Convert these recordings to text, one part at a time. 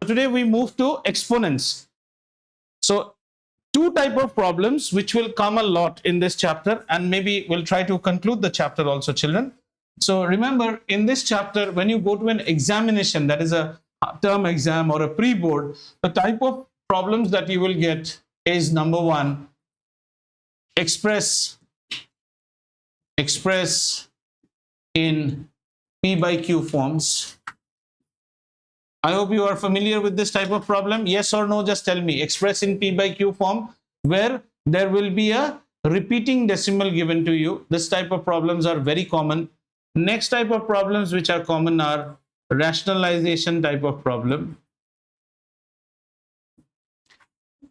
Today we move to exponents. So two type of problems which will come a lot in this chapter, and maybe we'll try to conclude the chapter also, children. So remember, in this chapter, when you go to an examination, that is a term exam or a pre-board, the type of problems that you will get is number one, express in P by Q forms. I hope you are familiar with this type of problem. Yes or no, just tell me. Express in P by Q form, where there will be a repeating decimal given to you. This type of problems are very common. Next type of problems which are common are rationalization type of problem.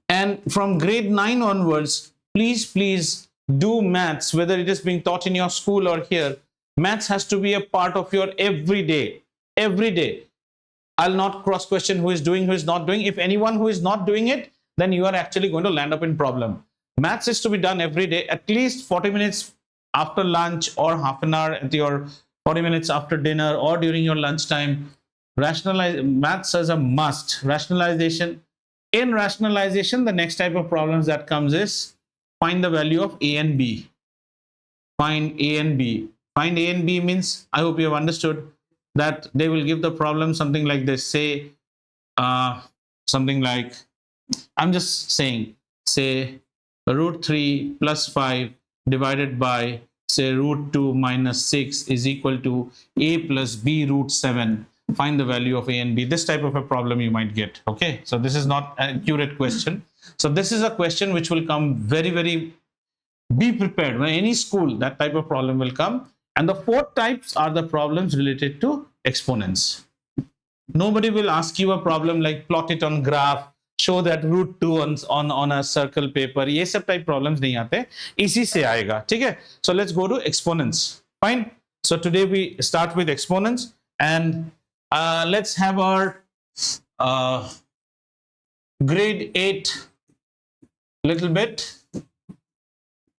And from grade 9 onwards, please do maths, whether it is being taught in your school or here. Maths has to be a part of your everyday. I'll not cross question who is doing, who is not doing. If anyone who is not doing it, then you are actually going to land up in problem. Maths is to be done every day, at least 40 minutes after lunch, or half an hour at your 40 minutes after dinner, or during your lunchtime. Maths as a must. Rationalization. In rationalization, the next type of problems that comes is find the value of A and B. Find A and B. Find A and B means, I hope you have understood that they will give the problem something like this. Say something like, I'm just saying, say root 3 plus 5 divided by, say, root 2 minus 6 is equal to A plus B root 7. Find the value of A and B. This type of a problem you might get. Okay, so this is not an accurate question. So this is a question which will come very, be prepared. When any school, that type of problem will come. And the fourth types are the problems related to exponents. Nobody will ask you a problem like plot it on graph, show that root 2 on a circle paper. ये सब type problems नहीं आते, इसी से आएगा, ठीक है? So let's go to exponents. Fine. So today we start with exponents, and let's have our grade 8 little bit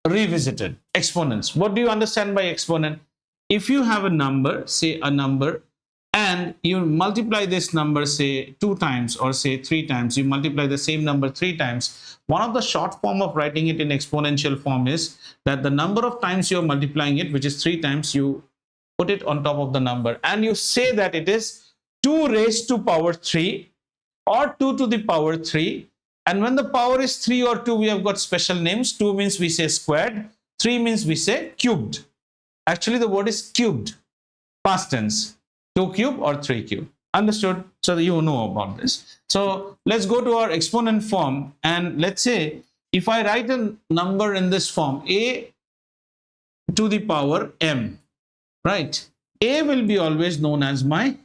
revisited. Exponents. What do you understand by exponent? If you have a number, say a number, and you multiply this number, say 2 times or say 3 times, you multiply the same number 3 times. One of the short form of writing it in exponential form is that the number of times you're multiplying it, which is 3 times, you put it on top of the number and you say that it is 2 raised to power 3 or 2 to the power 3. And when the power is 3 or 2, we have got special names. 2 means we say squared, 3 means we say cubed. Actually, the word is cubed, past tense, 2 cube or 3 cube. Understood? So you know about this. So let's go to our exponent form, and let's say if I write a number in this form, a to the power m, right? A will be always known as my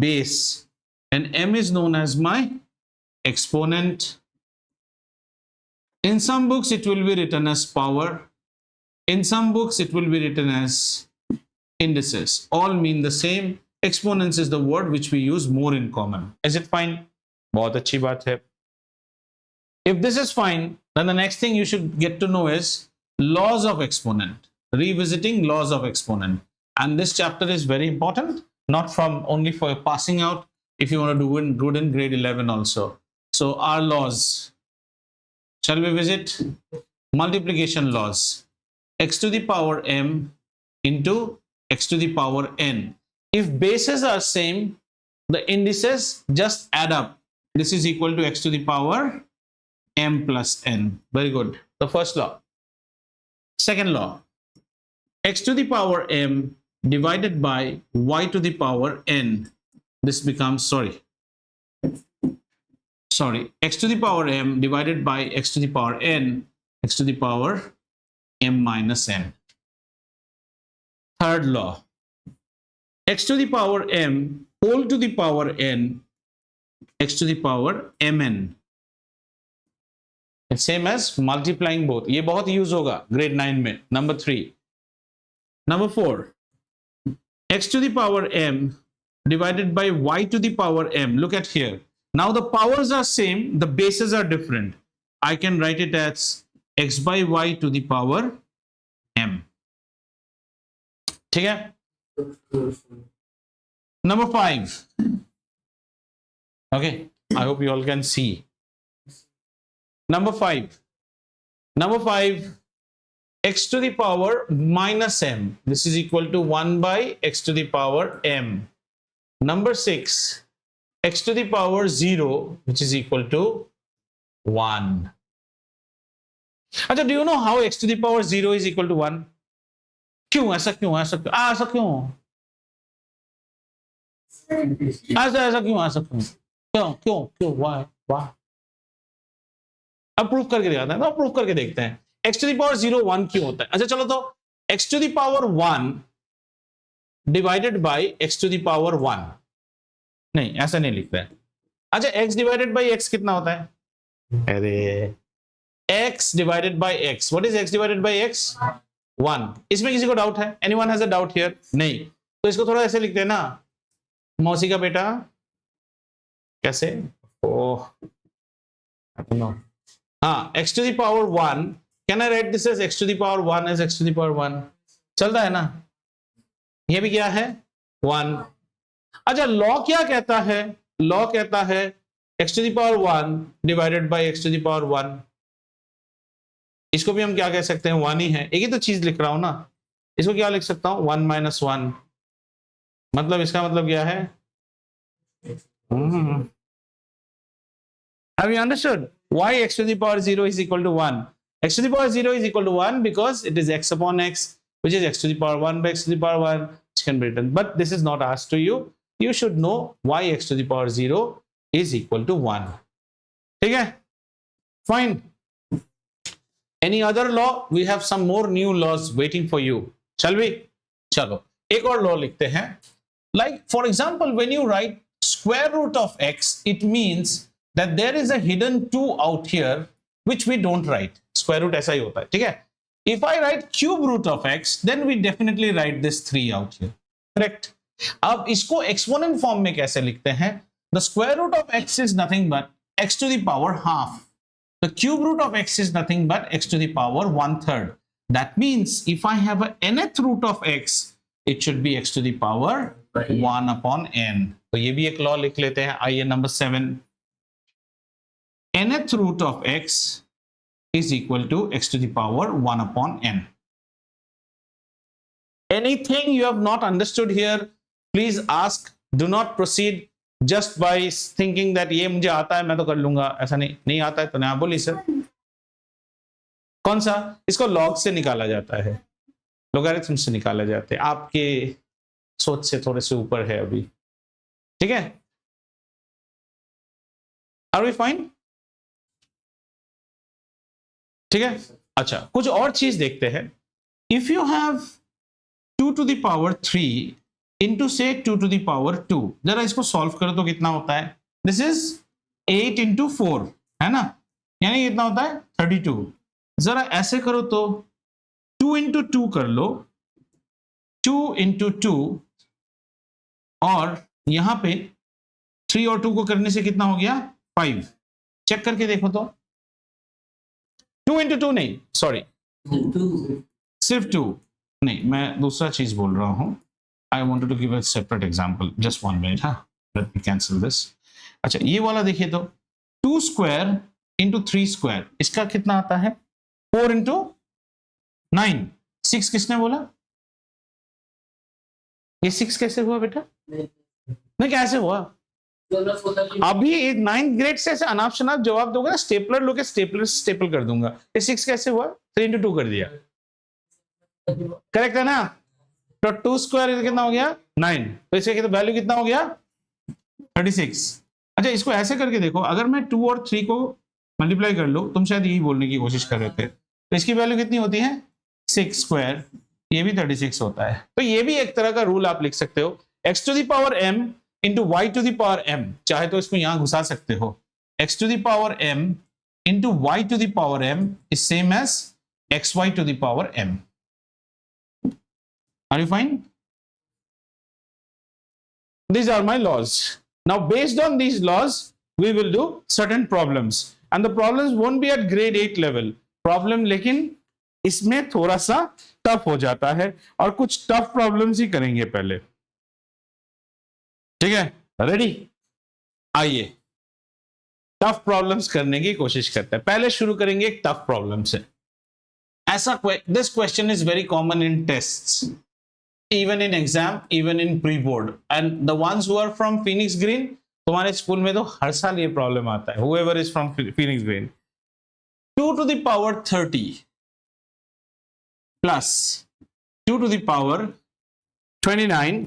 base, and m is known as my exponent. In some books, it will be written as power. In some books, it will be written as indices. All mean the same. Exponents is the word which we use more in common. Is it fine? बहुत अच्छी बात है. If this is fine, then the next thing you should get to know is laws of exponent. Revisiting laws of exponent. And this chapter is very important, not from only for passing out, if you want to do it in grade 11 also. So our laws. Shall we visit? Multiplication laws. X to the power m into x to the power n. If bases are same, the indices just add up. This is equal to x to the power m plus n. Very good. The first law. Second law. X to the power m divided by y to the power n. This becomes, x to the power m divided by x to the power n, x to the power m minus n. Third law. X to the power m whole to the power n, x to the power mn. It's same as multiplying both. ये बहुत use होगा grade 9 में. Number 3. Number 4. X to the power m divided by y to the power m. Look at here. Now the powers are same, the bases are different. I can write it as x by y to the power m. ठीक है? Number 5. Okay. I hope you all can see. Number 5. Number 5, x to the power minus m. This is equal to 1 by x to the power m. Number 6, x to the power 0, which is equal to 1. अच्छा, do you know how x to the power 0 is equal to 1? क्यों ऐसा क्यों ऐसा क्यों ऐसा क्यों ऐसा क्यों ऐसा क्यों क्यों क्यों क्यों वाह वाह अब प्रूफ करके दिखाते हैं, तो प्रूफ करके देखते हैं x to the power 0 1 क्यों होता है। अच्छा चलो, तो x to the power 1 divided by x to the power 1, नहीं ऐसा नहीं लिखता है। अच्छा, x डिवाइडेड बाय x कितना होता है? अरे x divided by x, what is x divided by x? 1। इसमें किसी को डाउट है? Anyone has a doubt here? नहीं, तो इसको थोड़ा ऐसे लिखते हैं ना, मौसी का बेटा कैसे, ओह आई डोंट नो, हाँ, x to the power 1, can I write this as x to the power 1 as x to the power 1? चलता है ना, ये भी क्या है 1। अच्छा, लॉ क्या कहता है? लॉ कहता है x to the power 1 divided by x to the power 1। इसको भी हम क्या कह सकते हैं? 1 ही है, एक ही तो चीज लिख रहा हूं ना। इसको क्या लिख सकता हूं? 1 minus 1, मतलब इसका मतलब क्या है? Have you understood why x to the power 0 is equal to 1? X to the power 0 is equal to 1 because it is x upon x, which is x to the power 1 by x to the power 1, which can be written. But this is not asked to you. You should know why x to the power 0 is equal to 1. ठीक है? Fine. Any other law? We have some more new laws waiting for you. Shall we? चलो, एक और law लिखते हैं. Like, for example, when you write square root of x, it means that there is a hidden 2 out here which we don't write. Square root ऐसा ही होता है, ठीक है? If I write cube root of x, then we definitely write this 3 out here. Correct? अब इसको exponent form में कैसे लिखते हैं? The square root of x is nothing but x to the power half. The cube root of x is nothing but x to the power 1/3. That means if I have a nth root of x, it should be x to the power 1 upon n. तो ये भी एक law लिख लेते हैं। आइए number 7, nth root of x is equal to x to the power 1 upon n. Anything you have not understood here, please ask. Do not proceed just by thinking that ये मुझे आता है मैं तो कर लूंगा। ऐसा नहीं आता है तो नहीं बोली सर। कौन सा? इसको लॉग से निकाला जाता है, लोगारिथम से निकाला जाता है, आपके सोच से थोड़े से ऊपर है अभी, ठीक है? Are we fine? ठीक है। अच्छा, कुछ और चीज देखते हैं। If you have 2 to the power 3 into say 2 to the power 2, जरा इसको सॉल्व करो तो कितना होता है? दिस इज 8 into 4, है ना, यानी कितना होता है? 32। जरा ऐसे करो तो 2 into 2 कर लो, 2 into 2, और यहां पे 3 और 2 को करने से कितना हो गया? 5। चेक करके देखो तो 2 into 2 नहीं, सॉरी, सिर्फ 2 नहीं, मैं दूसरा चीज बोल रहा हूं। I wanted to give a separate example, just 1 minute. हाँ, लेट मी कैंसिल दिस। अच्छा, ये वाला देखिए तो 2 स्क्वायर इंटू 3 स्क्वायर, इसका कितना आता है? 4 into 9। 6 किसने बोला? ये 6 कैसे हुआ बेटा? नहीं, कैसे हुआ? अभी 9th ग्रेड से ऐसे अनाप शनाप जवाब दोगे ना, स्टेपलर लोगे, स्टेपल कर दूंगा। ये 6 कैसे हुआ? 3 into 2 कर दिया, करेक्ट है ना? तो 2 स्क्वायर कितना हो गया? 9। तो इसका वैल्यू कितना हो गया? 36। अच्छा, इसको ऐसे करके देखो, अगर मैं 2 और 3 को मल्टीप्लाई कर लो, तुम शायद यही बोलने की कोशिश कर रहे थे, तो इसकी वैल्यू कितनी होती है? 6 स्क्वायर, ये भी 36 होता है। तो ये भी एक तरह का रूल आप लिख सकते हो, x to the power m into y to the power m। चाहे तो इसको यहां घुसा सकते हो, x to the power m into y to the power m is same as xy to the power m। Are you fine? These are my laws. Now based on these laws, we will do certain problems, and the problems won't be at grade 8 level problem, लेकिन इसमें थोड़ा सा tough हो जाता है, और कुछ tough problems ही करेंगे पहले, ठीक है? रेडी? आइए, टफ प्रॉब्लम्स करने की कोशिश करते हैं। पहले शुरू करेंगे एक टफ प्रॉब्लम से। ऐसा this question is very common in tests, even in exam, even in pre board, and the ones who are from Phoenix Green, तुम्हारे स्कूल में तो हर साल ये प्रॉब्लम आता है। whoever is from Phoenix Green, 2 to the power 30 plus 2 to the power 29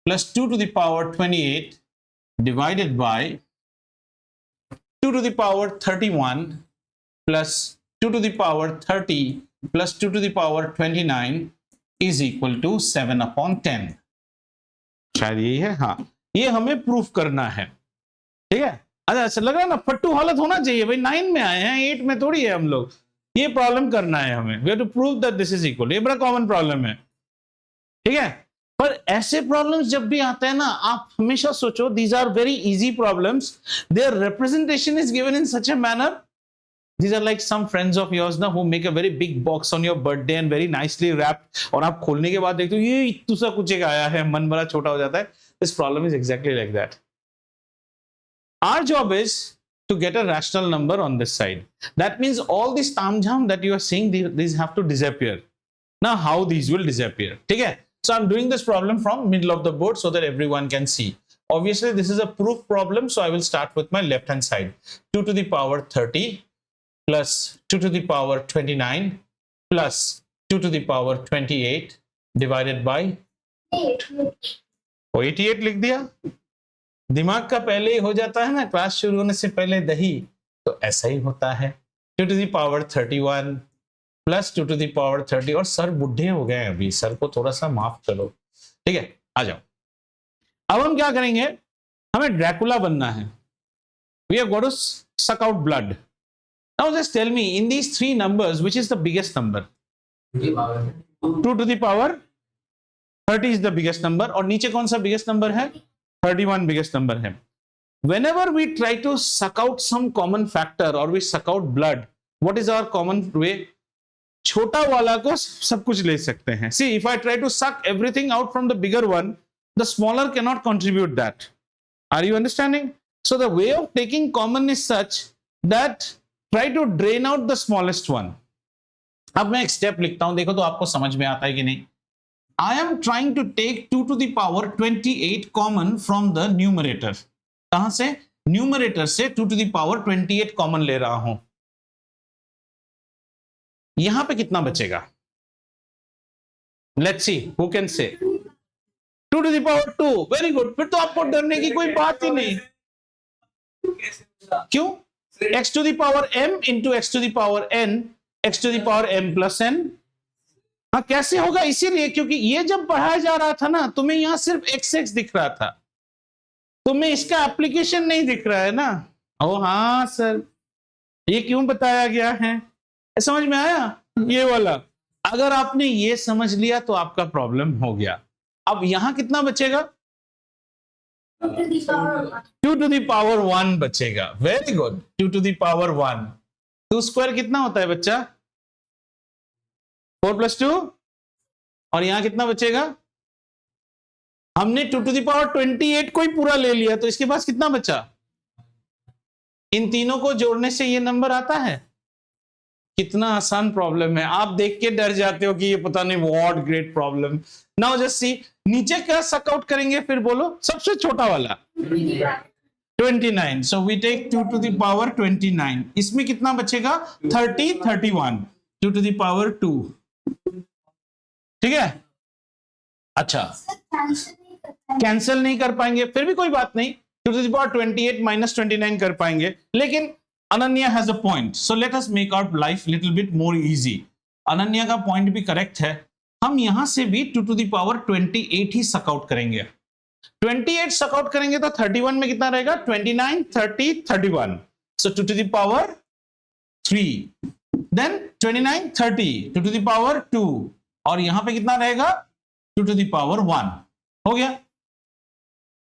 plus 2 to the power 28 divided by 2 to the power 31 plus 2 to the power 30 plus 2 to the power 29 is equal to 7 upon 10। शायद यही है, हाँ, ये हमें proof करना है। ठीक है, अच्छा लग रहा है ना, फट्टू हालत होना चाहिए भाई, 9 में आए हैं, 8 में थोड़ी है हम लोग। ये प्रॉब्लम करना है हमें, we have to prove that this is equal. ये बड़ा कॉमन प्रॉब्लम है, ठीक है। पर ऐसे प्रॉब्लम्स जब भी आते हैं ना, आप हमेशा सोचो these are very easy problems, their representation is given in such a manner, these are like some friends of yours ना who make a very big box on your birthday and very nicely wrapped, और आप खोलने के बाद देखते हो ये इतना सा कुछ एक आया है, मन बड़ा छोटा हो जाता है। This problem is exactly like that. Our job is to get a rational number on this side. That means all this tamjam that you are seeing, these have to disappear. Now how these will disappear? ठीक है? So I'm doing this problem from middle of the board so that everyone can see. Obviously this is a proof problem, so I will start with my left hand side. 2 to the power 30 plus 2 to the power 29 plus 2 to the power 28 divided by 88 लिख दिया। दिमाग का पहले ही हो जाता है ना class शुरू होने से पहले दही, तो ऐसा ही होता है। 2 to the power 31 plus 2 to the power 30, और सर बुढ़े हो गए अभी, सर को थोड़ा सा माफ करो। ठीक है, आ जाओ। अब हम क्या करेंगे, हमें ड्रैकुला बनना है। We have got to suck out blood. Now just tell me, in these three numbers, which is the biggest number? 2 to the power 30 is the biggest number, और नीचे कौन सा biggest number है? 31 biggest number है। Whenever we try to suck out some common factor or we suck out blood, what is our common way? छोटा वाला को सब कुछ ले सकते हैं। See, if I try to suck everything out from the bigger one, the smaller cannot contribute that. Are you understanding? So the way of taking common is such that try to drain out the smallest one. अब मैं एक step लिखता हूं, देखो तो आपको समझ में आता है कि नहीं। I am trying to take 2 to the power 28 common from the numerator. कहां से? न्यूमरेटर से 2 to the power 28 कॉमन ले रहा हूं। यहां पे कितना बचेगा? Let's see who can say 2 to the power 2। Very good, फिर तो आपको डरने की कोई बात ही नहीं। क्यों? x to the power m into x to the power n, x to the power m plus n। हाँ, कैसे होगा? इसीलिए क्योंकि ये जब बढ़ाया जा रहा था ना, तुम्हें यहां सिर्फ x दिख रहा था, तुम्हें इसका एप्लीकेशन नहीं दिख रहा है ना। ओ हाँ सर, ये क्यों बताया गया है, समझ में आया? ये वाला अगर आपने ये समझ लिया तो आपका प्रॉब्लम हो गया। अब यहां कितना बचेगा? 2 to the power 1 बचेगा। Very good, 2 to the power 1। 2 square कितना होता है बच्चा? 4 plus 2। और यहां कितना बचेगा? हमने 2 to the power 28 को ही पूरा ले लिया, तो इसके पास कितना बचा? इन तीनों को जोड़ने से ये नंबर आता है। कितना आसान प्रॉब्लम है, आप देख के डर जाते हो कि ये पता नहीं what great problem. Now just see, नीचे क्या सक आउट करेंगे, फिर बोलो सबसे छोटा वाला 29। So we take 2 to the power 29। इसमें कितना बचेगा? 30 31, 2 to the power 2। ठीक है, अच्छा कैंसिल नहीं कर पाएंगे, फिर भी कोई बात नहीं, 2 to the power 28 minus 29 कर पाएंगे। लेकिन Ananya has a point, so let us make our life little bit more easy. Ananya का पॉइंट भी करेक्ट है, हम यहां से भी 2 to the power 28 he suck out करेंगे। 28 सक आउट करेंगे तो 31 में कितना रहेगा? 29 30 31, so 2 to the power 3, then 29 30, 2 to the power 2, और यहां पे कितना रहेगा? 2 to the power 1। हो गया।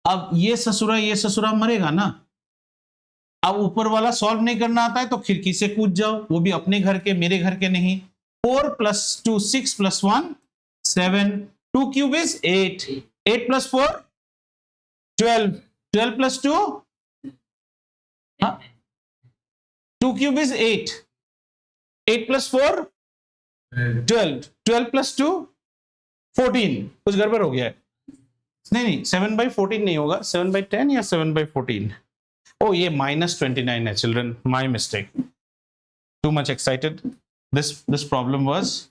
अब ये ससुरा मरेगा ना। अब ऊपर वाला सॉल्व नहीं करना आता है तो खिड़की से कूद जाओ, वो भी अपने घर के, मेरे घर के नहीं। 4 plus 2 6 plus 1 7, 2 cube is 8, 8 plus 4 12, 12 plus 2 हाँ, 2 क्यूब इज 8, 8 प्लस 4 12, 12 प्लस 2 14, कुछ गड़बड़ हो गया है। नहीं 7/14 नहीं होगा, 7/10 या 7/14। ओ ये -29 है children, my mistake, too much excited, this problem was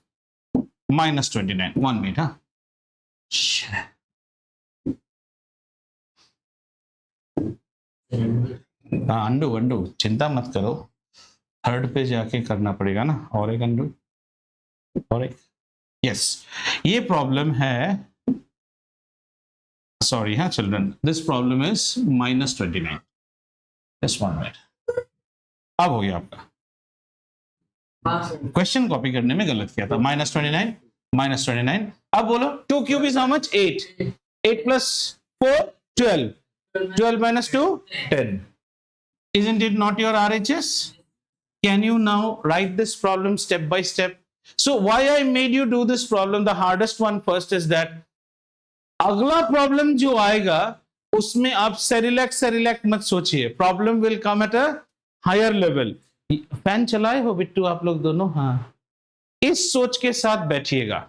-29, 1 minute. हाँ अंडू चिंता मत करो, थर्ड पे जाके करना पड़ेगा ना, और एक अंडू और एक, यस ये प्रॉब्लम है, सॉरी हाँ children, this problem is -29, just 1 minute. अब हो गया आपका, क्वेश्चन कॉपी करने में गलत किया था, -29। अब बोलो 2 cube is how much, 8, 8 plus 4 12, 12 minus 2 10, isn't it not your RHS? Can you now write this problem step by step? So why I made you do this problem, the hardest one first, is that अगला problem जो आएगा उसमें आप Cerelac मत सोचिए, problem will come at a higher level. Fan चलाए हो बिट्टू आप लोग दोनों? हाँ, इस सोच के साथ बैठिएगा।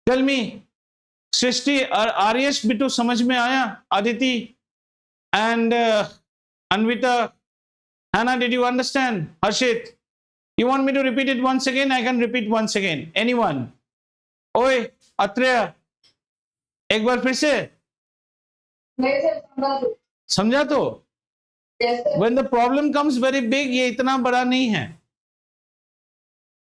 टेल मी सृष्टि, आर्यश, बिट्टू समझ में आया? Aditi and Anvita, Hannah, did you understand? Harshit, you want me to repeat it once again? I can repeat once again. Anyone? ओए अत्रेय, एक बार फिर से समझा तो? When the problem comes very big, ये इतना बड़ा नहीं है।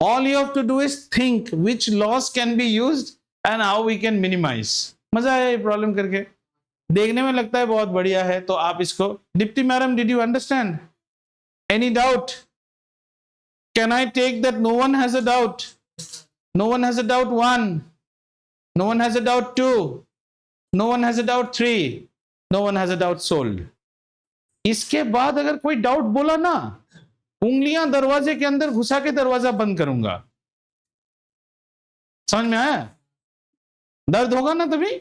All you have to do is think which laws can be used and how we can minimize. मजा आया ये प्रॉब्लम करके, देखने में लगता है बहुत बढ़िया है, तो आप इसको, deputy madam, did you understand? Any doubt? Can I take that no one has a doubt? No one has a doubt 1, no one has a doubt 2, no one has a doubt 3, no one has a doubt sold. इसके बाद अगर कोई doubt बोला ना, उंगलियां दरवाजे के अंदर घुसा के दरवाजा बंद करूंगा। समझ में आया? दर्द होगा ना तभी।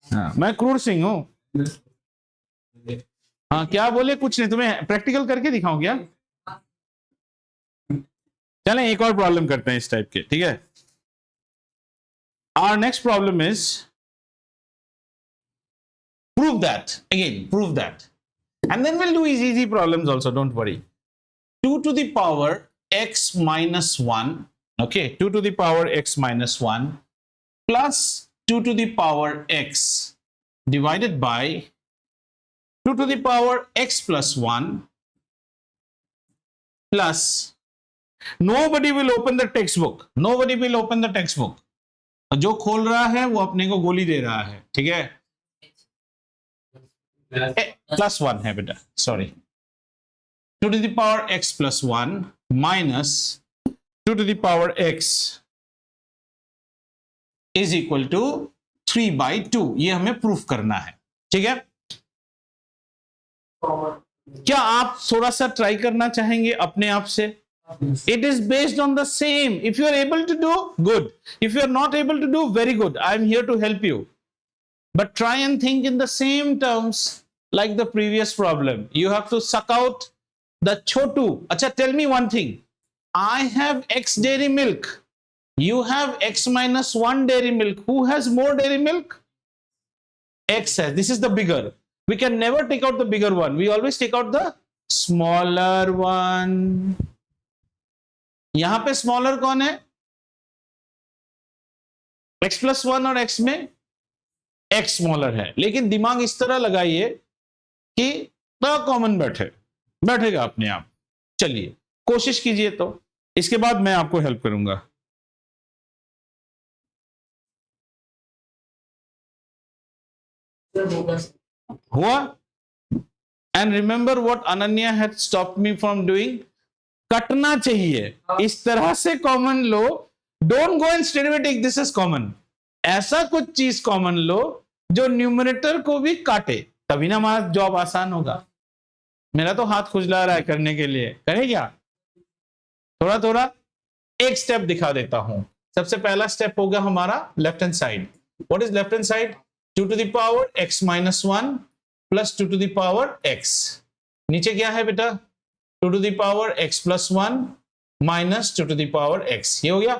हाँ, मैं क्रूर सिंह हूं। हाँ क्या बोले? कुछ नहीं, तुम्हें प्रैक्टिकल करके दिखाऊं क्या? चलें एक और प्रॉब्लम करते हैं इस टाइप के, ठीक है? Our next problem is prove that, again prove that, and then we'll do easy problems also, don't worry. 2 to the power x minus 1, okay, 2 to the power x minus 1 plus 2 to the power x divided by 2 to the power x plus 1 plus, nobody will open the textbook, nobody will open the textbook, जो खोल रहा है वो अपने को गोली दे रहा है, ठीक है? +1 है बेटा, sorry, 2 to the power x plus 1 minus 2 to the power x is equal to 3/2, ये हमें प्रूफ करना है, ठीक है? क्या आप थोड़ा सा ट्राई करना चाहेंगे अपने आप से? It is based on the same. If you are able to do, good. If you are not able to do, very good. I am here to help you. But try and think in the same terms like the previous problem. You have to suck out the chotu. Acha, tell me one thing. I have X dairy milk. You have X minus 1 dairy milk. Who has more dairy milk? X has. This is the bigger. We can never take out the bigger one. We always take out the smaller one. यहां पे smaller कौन है? x plus 1 और x में x smaller है, लेकिन दिमाग इस तरह लगाइए कि कॉमन बैठेगा अपने आप। चलिए कोशिश कीजिए, तो इसके बाद मैं आपको हेल्प करूंगा। हुआ? And remember what Ananya had stopped me from doing, कटना चाहिए, इस तरह से कॉमन लो, don't go and straight take this is common, ऐसा कुछ चीज कॉमन लो जो न्यूमरेटर को भी काटे, तभी ना हमारा जॉब आसान होगा। मेरा तो हाथ खुजला रहा है करने के लिए, करे क्या? थोड़ा थोड़ा एक स्टेप दिखा देता हूं। सबसे पहला स्टेप होगा हमारा left hand side. What is left hand side? 2 to the power x minus 1 plus 2 to the power x। नीचे क्या है बेटा? 2 to the power x plus 1 minus 2 to the power x। ये हो गया।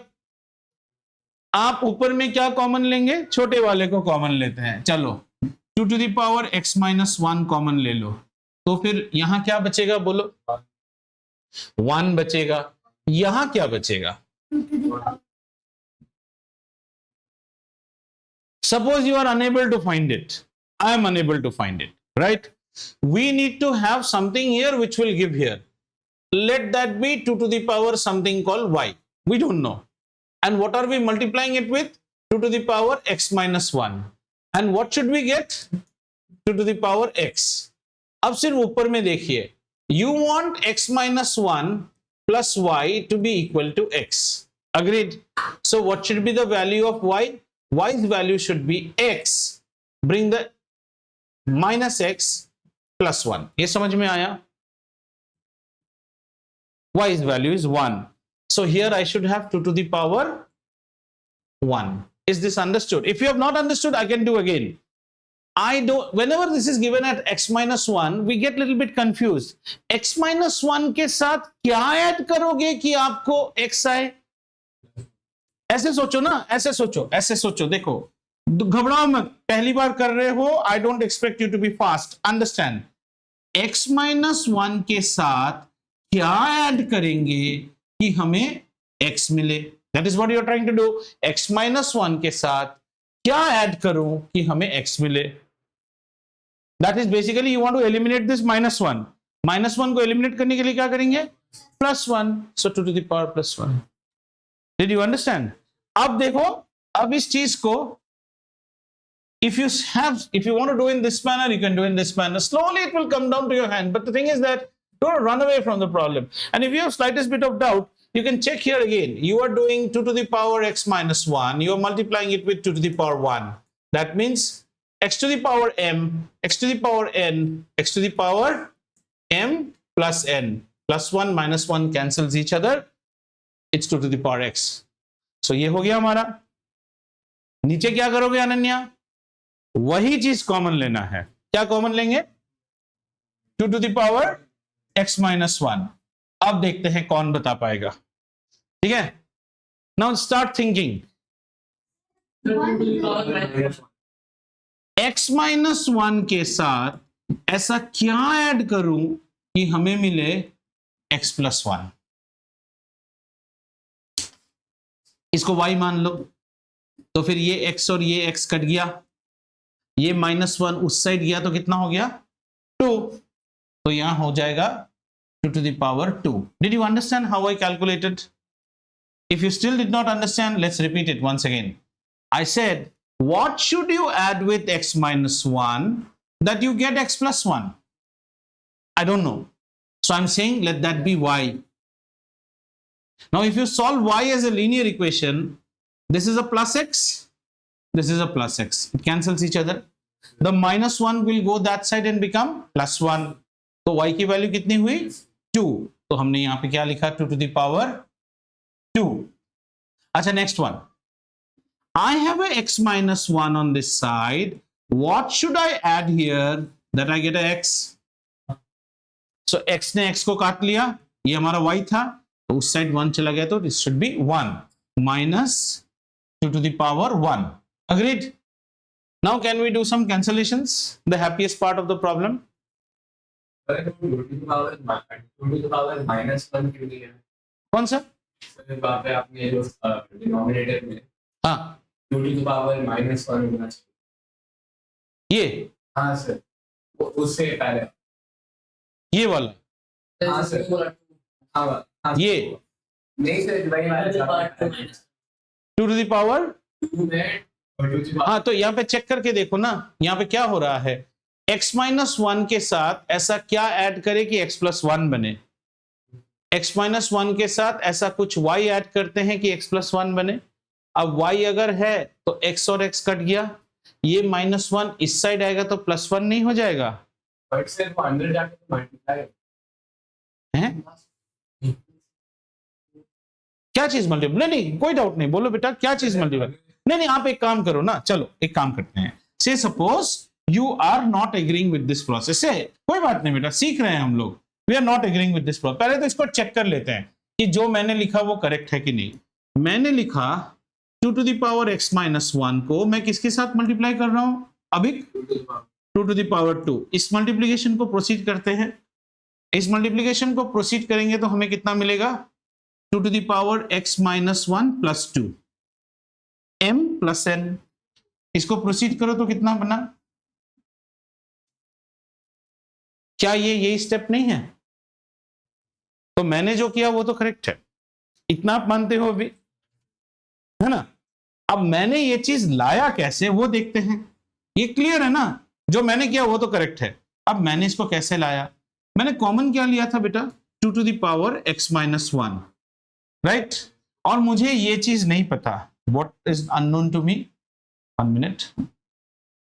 आप ऊपर में क्या कॉमन लेंगे? छोटे वाले को कॉमन लेते हैं। चलो 2 to the power x minus 1 common ले लो, तो फिर यहां क्या बचेगा? बोलो 1 बचेगा। यहां क्या बचेगा? Suppose you are unable to find it. I am unable to find it, right? We need to have something here which will give here. Let that be 2 to the power something called y. We don't know. And what are we multiplying it with? 2 to the power x minus 1. And what should we get? 2 to the power x. अब सिर्फ ऊपर में देखिए. You want x minus 1 plus y to be equal to x. Agreed? So what should be the value of y? Y's value should be x. Bring the minus x plus 1. ये समझ में आया? Y's value is 1. So here I should have 2 to the power 1. Is this understood? If you have not understood, I can do again. Whenever this is given at x minus 1, we get little bit confused. x minus 1 के साथ क्या add करोगे कि आपको x आए? ऐसे सोचो ना, ऐसे सोचो। देखो, घबराओ मत, पहली बार कर रहे हो। I don't expect you to be fast. Understand, x minus 1 के साथ क्या ऐड करेंगे कि हमें x मिले? That is what you are trying to do. x minus 1 के साथ क्या ऐड करूं कि हमें x मिले? That is basically you want to eliminate this minus 1। Minus 1 को एलिमिनेट करने के लिए क्या करेंगे? Plus 1। So 2 to the power plus 1। Did you understand? अब देखो, अब इस चीज को if you want to do in this manner, you can do in this manner. Slowly it will come down to your hand. But the thing is that don't run away from the problem. And if you have slightest bit of doubt, you can check here again. You are doing 2 to the power x minus 1. You are multiplying it with 2 to the power 1. That means x to the power m, x to the power n, x to the power m plus n. Plus 1 minus 1 cancels each other. It's 2 to the power x. So ये हो गया हमारा। नीचे क्या करोगे अनन्या? वही चीज common लेना है। क्या कॉमन लेंगे? 2 to the power x minus 1. अब देखते हैं कौन बता पाएगा। ठीक है, now start thinking. x minus 1 के साथ ऐसा क्या ऐड करूं कि हमें मिले x प्लस 1? इसको y मान लो, तो फिर ये x और ये x कट गया, ये माइनस 1 उस साइड गया, तो कितना हो गया? 2। तो यहां हो जाएगा 2 to the power 2. Did you understand how I calculated? If you still did not understand, let's repeat it once again. I said, what should you add with x minus 1 that you get x plus 1? I don't know. So I'm saying let that be y. Now, if you solve y as a linear equation, this is a plus x, this is a plus x. It cancels each other. The minus 1 will go that side and become plus 1. तो y की value कितनी हुई? 2. तो हमने यहाँ पे क्या लिखा? 2 to the power 2. अच्छा, next one. I have a x minus 1 on this side. What should I add here that I get a x? So x ने x को काट लिया, ये हमारा y था, तो उस साइड 1 चला गया, तो this should be 1 minus 2 to the power 1. Agreed? Now can we do some cancellations? The happiest part of the problem. 2 to the power minus 1 क्यों दिया? कौन सा? वहाँ पे आपने जो डिनोमिनेटर में हाँ 2 to the power minus 1 होना चाहिए। ये हाँ सर, उससे पहले ये वाला। हाँ सर, हाँ ये नहीं सर, वही वाला 2 to the power। 2 में और 2 to the power। हाँ, तो यहाँ पे चेक करके देखो ना, यहाँ पे क्या हो रहा है? x माइनस 1 के साथ ऐसा क्या ऐड करे कि x प्लस 1 बने? x माइनस 1 के साथ ऐसा कुछ y ऐड करते हैं कि x प्लस 1 बने। अब y अगर है तो x और x कट गया, ये माइनस 1 इस साइड आएगा तो प्लस 1 नहीं हो जाएगा? बट सिर्फ अंदर जाके तो मल्टीप्लाई है। क्या चीज मल्टीप्लाई? नहीं, कोई डाउट नहीं, बोलो बेटा क्या चीज मल्टीप्लाई? नहीं, आप एक काम करो ना, चलो एक काम करते हैं। से suppose you are not agreeing with this process है, कोई बात नहीं बेटा, सीख रहे हैं हम लोग, we are not agreeing with this process. पहले तो इसको चेक कर लेते हैं कि जो मैंने लिखा वो करेक्ट है कि नहीं। मैंने लिखा 2 to the power x minus 1 को मैं किसके साथ मल्टीप्लाई कर रहा हूं अभी, 2 to the power 2। इस मल्टीप्लीकेशन को प्रोसीड करते हैं, इस मल्टीप्लीकेशन को प्रोसीड करेंगे तो हमें कितना मिलेगा, 2 to the power x minus 1 plus 2 m plus n। इसको प्रोसीड करो तो कितना बना, क्या ये यही स्टेप नहीं है? तो मैंने जो किया वो तो करेक्ट है, इतना आप मानते हो अभी, है ना। अब मैंने ये चीज लाया कैसे वो देखते हैं, ये क्लियर है ना, जो मैंने किया वो तो करेक्ट है। अब मैंने इसको कैसे लाया, मैंने कॉमन क्या लिया था बेटा, 2 to the power x minus 1, right. और मुझे ये चीज नहीं पता, what is unknown to me, 1 minute,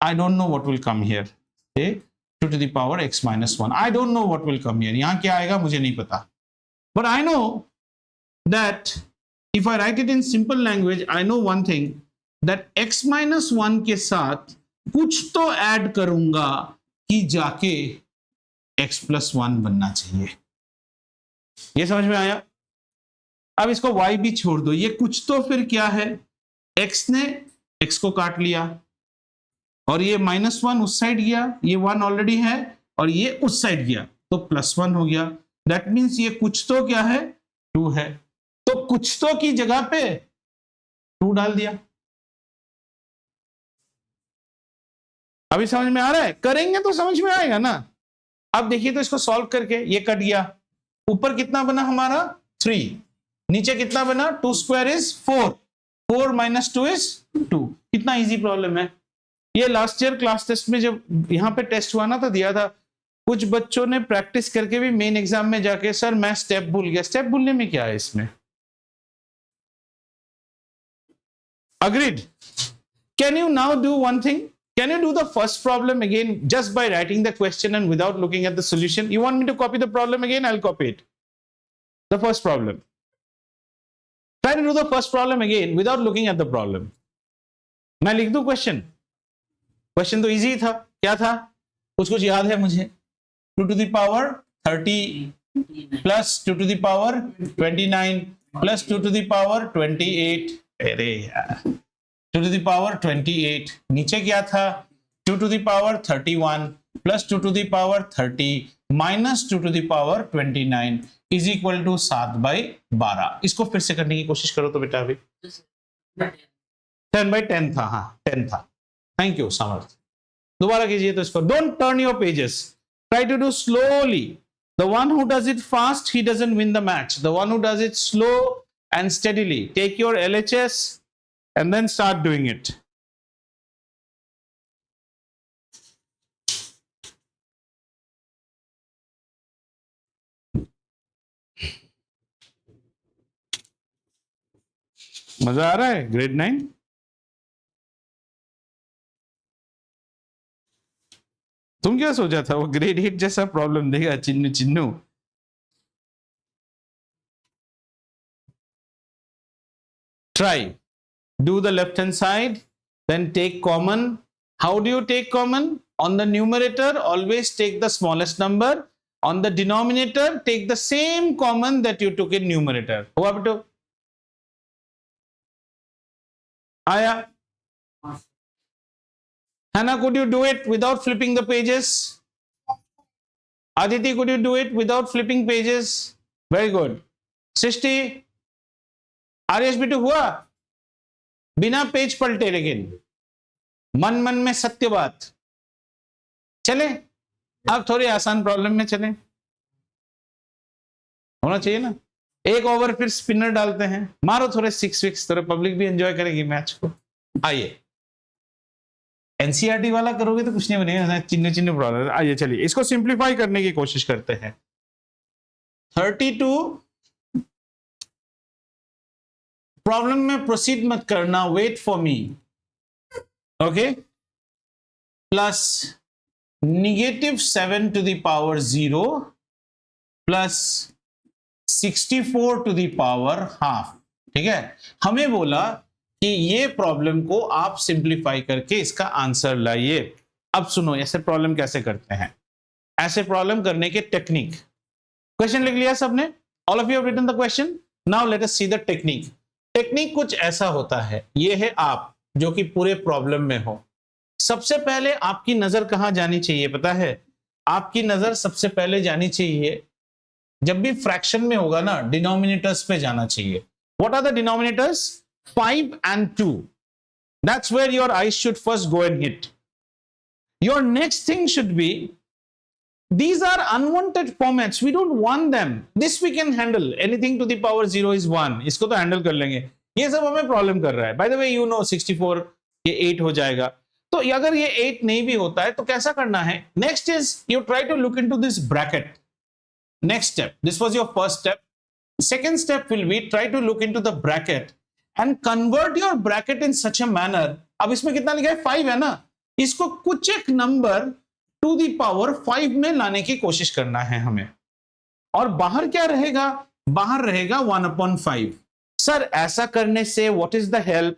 I don't know what will come here, say 2 to the power x minus 1, I don't know what will come here, यहां क्या आएगा मुझे नहीं पता, but I know that if I write it in simple language, I know one thing, that x minus 1 के साथ कुछ तो ऐड करूंगा कि जाके x plus 1 बनना चाहिए। ये समझ में आया? अब इसको y भी छोड़ दो, ये कुछ तो फिर क्या है, x ने x को काट लिया और ये -1 उस साइड गया, ये 1 ऑलरेडी है और ये उस साइड गया तो +1 हो गया। दैट मीन्स ये कुछ तो क्या है, 2 है, तो कुछ तो की जगह पे 2 डाल दिया। अभी समझ में आ रहा है? करेंगे तो समझ में आएगा ना। अब देखिए तो इसको सॉल्व करके ये कट गया, ऊपर कितना बना हमारा 3, नीचे कितना बना 2 स्क्वायर इज 4, 4 minus 2 is 2। कितना इजी प्रॉब्लम है ये। लास्ट ईयर क्लास टेस्ट में जब यहाँ पे टेस्ट हुआ ना तो दिया था, कुछ बच्चों ने प्रैक्टिस करके भी मेन एग्जाम में जाके सर मैं स्टेप भूल गया। स्टेप भूलने में क्या है इसमें, agreed? Can you now do one thing? Can you do the first problem again just by writing the question and without looking at the solution? You want me to copy the problem again? I'll copy it. The first problem. Try to do the first problem again without looking at the problem. मैं लिख दूं question, question तो easy था, क्या था कुछ याद है मुझे, 2 to the power 30 plus 2 to the power 29 plus 2 to the power 28, अरे यार 2 to the power 28, नीचे क्या था 2 to the power 31 plus 2 to the power 30 minus 2 to the power 29 is equal to 7/12। इसको फिर से करने की कोशिश करो तो बेटा, अभी 10/10 था, हाँ 10 था। थैंक यू समर्थ, दोबारा कीजिए तो इसको। Don't turn your pages, try to do slowly. The one who does it fast, he doesn't win the match. The one who does it slow and steadily, take your LHS and then start doing it. मजा आ रहा है? Grade 9 तुम क्या सोचा था वो grade 8 जैसा problem देगा Chinnu Chinnu? Try. Do the left hand side, then take common. How do you take common? On the numerator, always take the smallest number. On the denominator, take the same common that you took in numerator. हुआ बेटो? आया? Hannah, could you do it without flipping the pages? Aditi, could you do it without flipping pages? Very good. Srishti, Aryash Bittu हुआ? बिना page पलटे, लेकिन मन मन में सत्य बात। चले अब थोड़ी आसान प्रॉब्लम में चले, होना चाहिए ना। एक ओवर फिर स्पिनर डालते हैं, मारो थोड़े 6 विक्स, थोड़ा पब्लिक भी एंजॉय करेगी मैच को। आइए एनसीईआरटी वाला करोगे तो कुछ नहीं बनेगा, चिन्ह चिन्ह प्रॉब्लम। आइए चलिए इसको सिंप्लीफाई करने की कोशिश करते हैं। 32 प्रॉब्लम में प्रोसीड मत करना, wait for me, okay. Plus -7 to the power 0 plus 64 to the power ½ ठीक है। हमें बोला कि ये प्रॉब्लम को आप सिंप्लीफाई करके इसका आंसर लाइए। अब सुनो ऐसे प्रॉब्लम कैसे करते हैं, ऐसे प्रॉब्लम करने के टेक्निक। क्वेश्चन लिख लिया सबने? All of you have written the question, now let us see the technique. Technique कुछ ऐसा होता है, ये है आप जो कि पूरे प्रॉब्लम में हो। सबसे पहले आपकी नजर कहां जानी चाहिए पता है? आपकी नजर सबसे पहले जानी चाहिए, जब भी फ्रैक्शन में होगा ना, डिनोमिनेटर्स पे जाना चाहिए। What are the denominators? 5 and 2. That's where your eyes should first go and hit. Your next thing should be, these are unwanted formats, we don't want them, this we can handle, anything to the power 0 is 1, इसको तो handle कर लेंगे, ये सब हमें problem कर रहा है। By the way you know 64 ये 8 हो जाएगा, तो अगर ये 8 नहीं भी होता है तो कैसा करना है? Next is you try to look into this bracket. Next step, this was your first step. Second step will be try to look into the bracket and convert your bracket in such a manner. अब इसमें कितना लिखा है? 5 है ना, इसको कुछ एक नंबर टू दी पावर 5 में लाने की कोशिश करना है हमें। और बाहर क्या रहेगा? बाहर रहेगा 1/5। सर ऐसा करने से what is the help?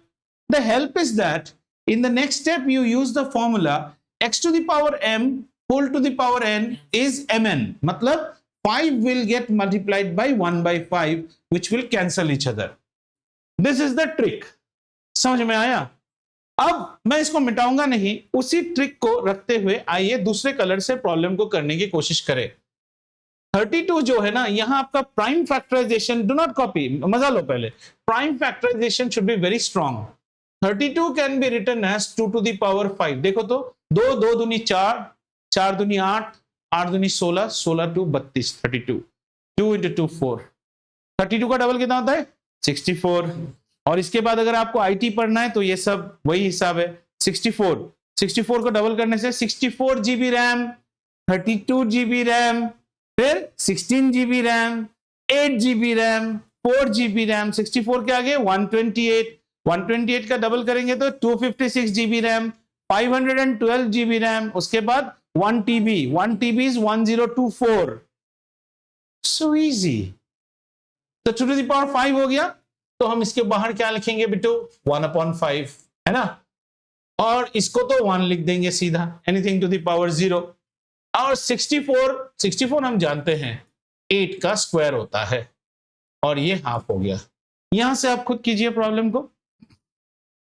The help is that in the next step you use the formula x to the power m whole to the power n is mn, मतलब 5 will get multiplied by 1/5 which will cancel each other. This is the trick. समझ में आया? अब मैं इसको मिटाऊंगा नहीं, उसी trick को रखते हुए आइए दूसरे कलर से प्रॉब्लम को करने की कोशिश करें। 32 जो है ना, यहां आपका prime factorisation, do not copy, मजा लो पहले। Prime factorisation should be very strong. 32 can be written as 2 to the power 5। देखो तो 2 दूनी 4, 4 दूनी 8, 8 दूनी 16, 16 टू 32, 32, 2 into 2 4। 32 का डबल कितना होता है? 64। और इसके बाद अगर आपको आईटी पढ़ना है तो ये सब वही हिसाब है। 64 को डबल करने से 64 GB रैम, 32 GB रैम, फिर 16 GB RAM, 8 GB RAM, 4 GB RAM, 64 के आगे 128 का डबल करेंगे तो 256 GB रैम, 512 GB रैम, उसके बाद 1 TB is 1024। So easy. तो 2 to the power 5 हो गया, तो हम इसके बाहर क्या लिखेंगे बेटो? 1/5 है ना, और इसको तो 1 लिख देंगे सीधा, एनीथिंग टू द पावर 0। और 64 हम जानते हैं 8 का स्क्वायर होता है, और ये हाफ हो गया। यहां से आप खुद कीजिए प्रॉब्लम को।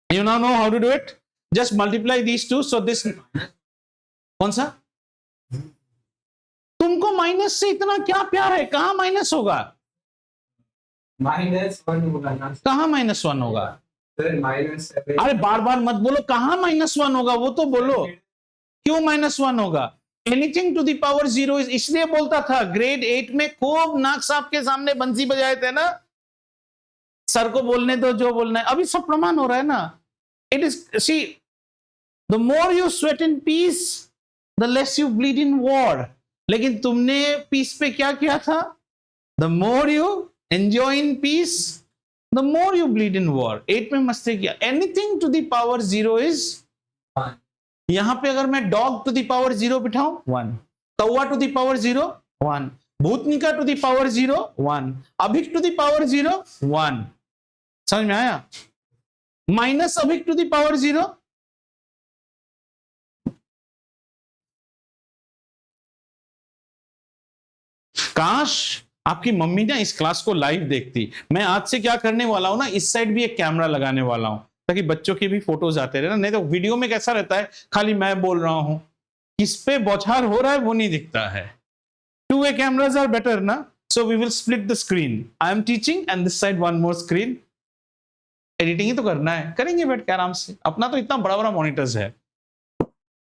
You now know how to do it. Just multiply these two. So this कौन सा? तुमको माइनस से इतना क्या प्यार है? कहां माइनस होगा? -1 होगा ना? कहां -1 होगा? सर -7। अरे बार बार मत बोलो कहां -1 होगा, वो तो बोलो। क्यों -1 होगा? Anything to the power 0 is, इसलिए बोलता था ग्रेड 8 में खूब नाक साहब के सामने बंसी बजाए थे ना, सर को बोलने दो जो बोलना है, अभी सब प्रमाण हो रहा है ना। It is, see, the more you sweat in peace the less you bleed in war. लेकिन तुमने पीस पे क्या किया था? The more you enjoy in peace the more you bleed in war. 8 में मस्ती किया। Anything to the power 0 is 1। यहां पे अगर मैं डॉग टू द पावर 0 बिठाऊं 1, कौवा टू द पावर 0 1, भूतनिका to the power 0 1, Abhik to the power 0 1। समझ में आया? Minus Abhik to the power 0, काश आपकी मम्मी ना इस क्लास को लाइव देखती। मैं आज से क्या करने वाला हूं ना, इस साइड भी एक कैमरा लगाने वाला हूं ताकि बच्चों की भी फोटोज आते रहे ना। नहीं तो वीडियो में कैसा रहता है, खाली मैं बोल रहा हूं, किस पे बौछार हो रहा है वो नहीं दिखता है। 2-way cameras are better ना, so we will split the screen. I am teaching and this side one more screen. Editing ही तो करना है, करेंगे बैठ के आराम से। अपना तो इतना बड़ा बड़ा मॉनिटर्स है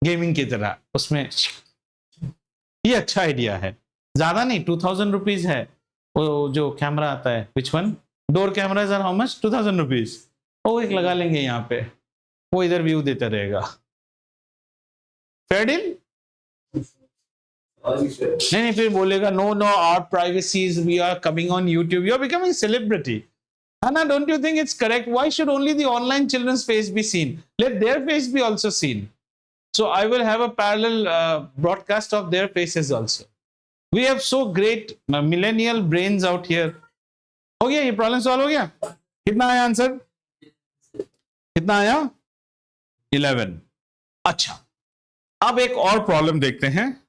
गेमिंग की तरह, उसमें ये अच्छा आइडिया है। ज्यादा नहीं, 2000 रुपीज है वो जो कैमरा आता है। Which one? Door cameras are how much? 2000 rupees. वो एक लगा लेंगे यहाँ पे, वो इधर व्यू देता रहेगा। Fair deal? नहीं, फिर बोलेगा no our privacies, we are coming on YouTube, you are becoming celebrity. Hannah, don't you think it's correct? Why should only the online children's face be seen? Let their face be also seen. So I will have a parallel broadcast of their faces also. We have so great millennial brains out here. हो गया ये problem solve हो गया? कितना आया answer? कितना आया? 11। अच्छा, अब एक और प्रॉब्लम देखते हैं,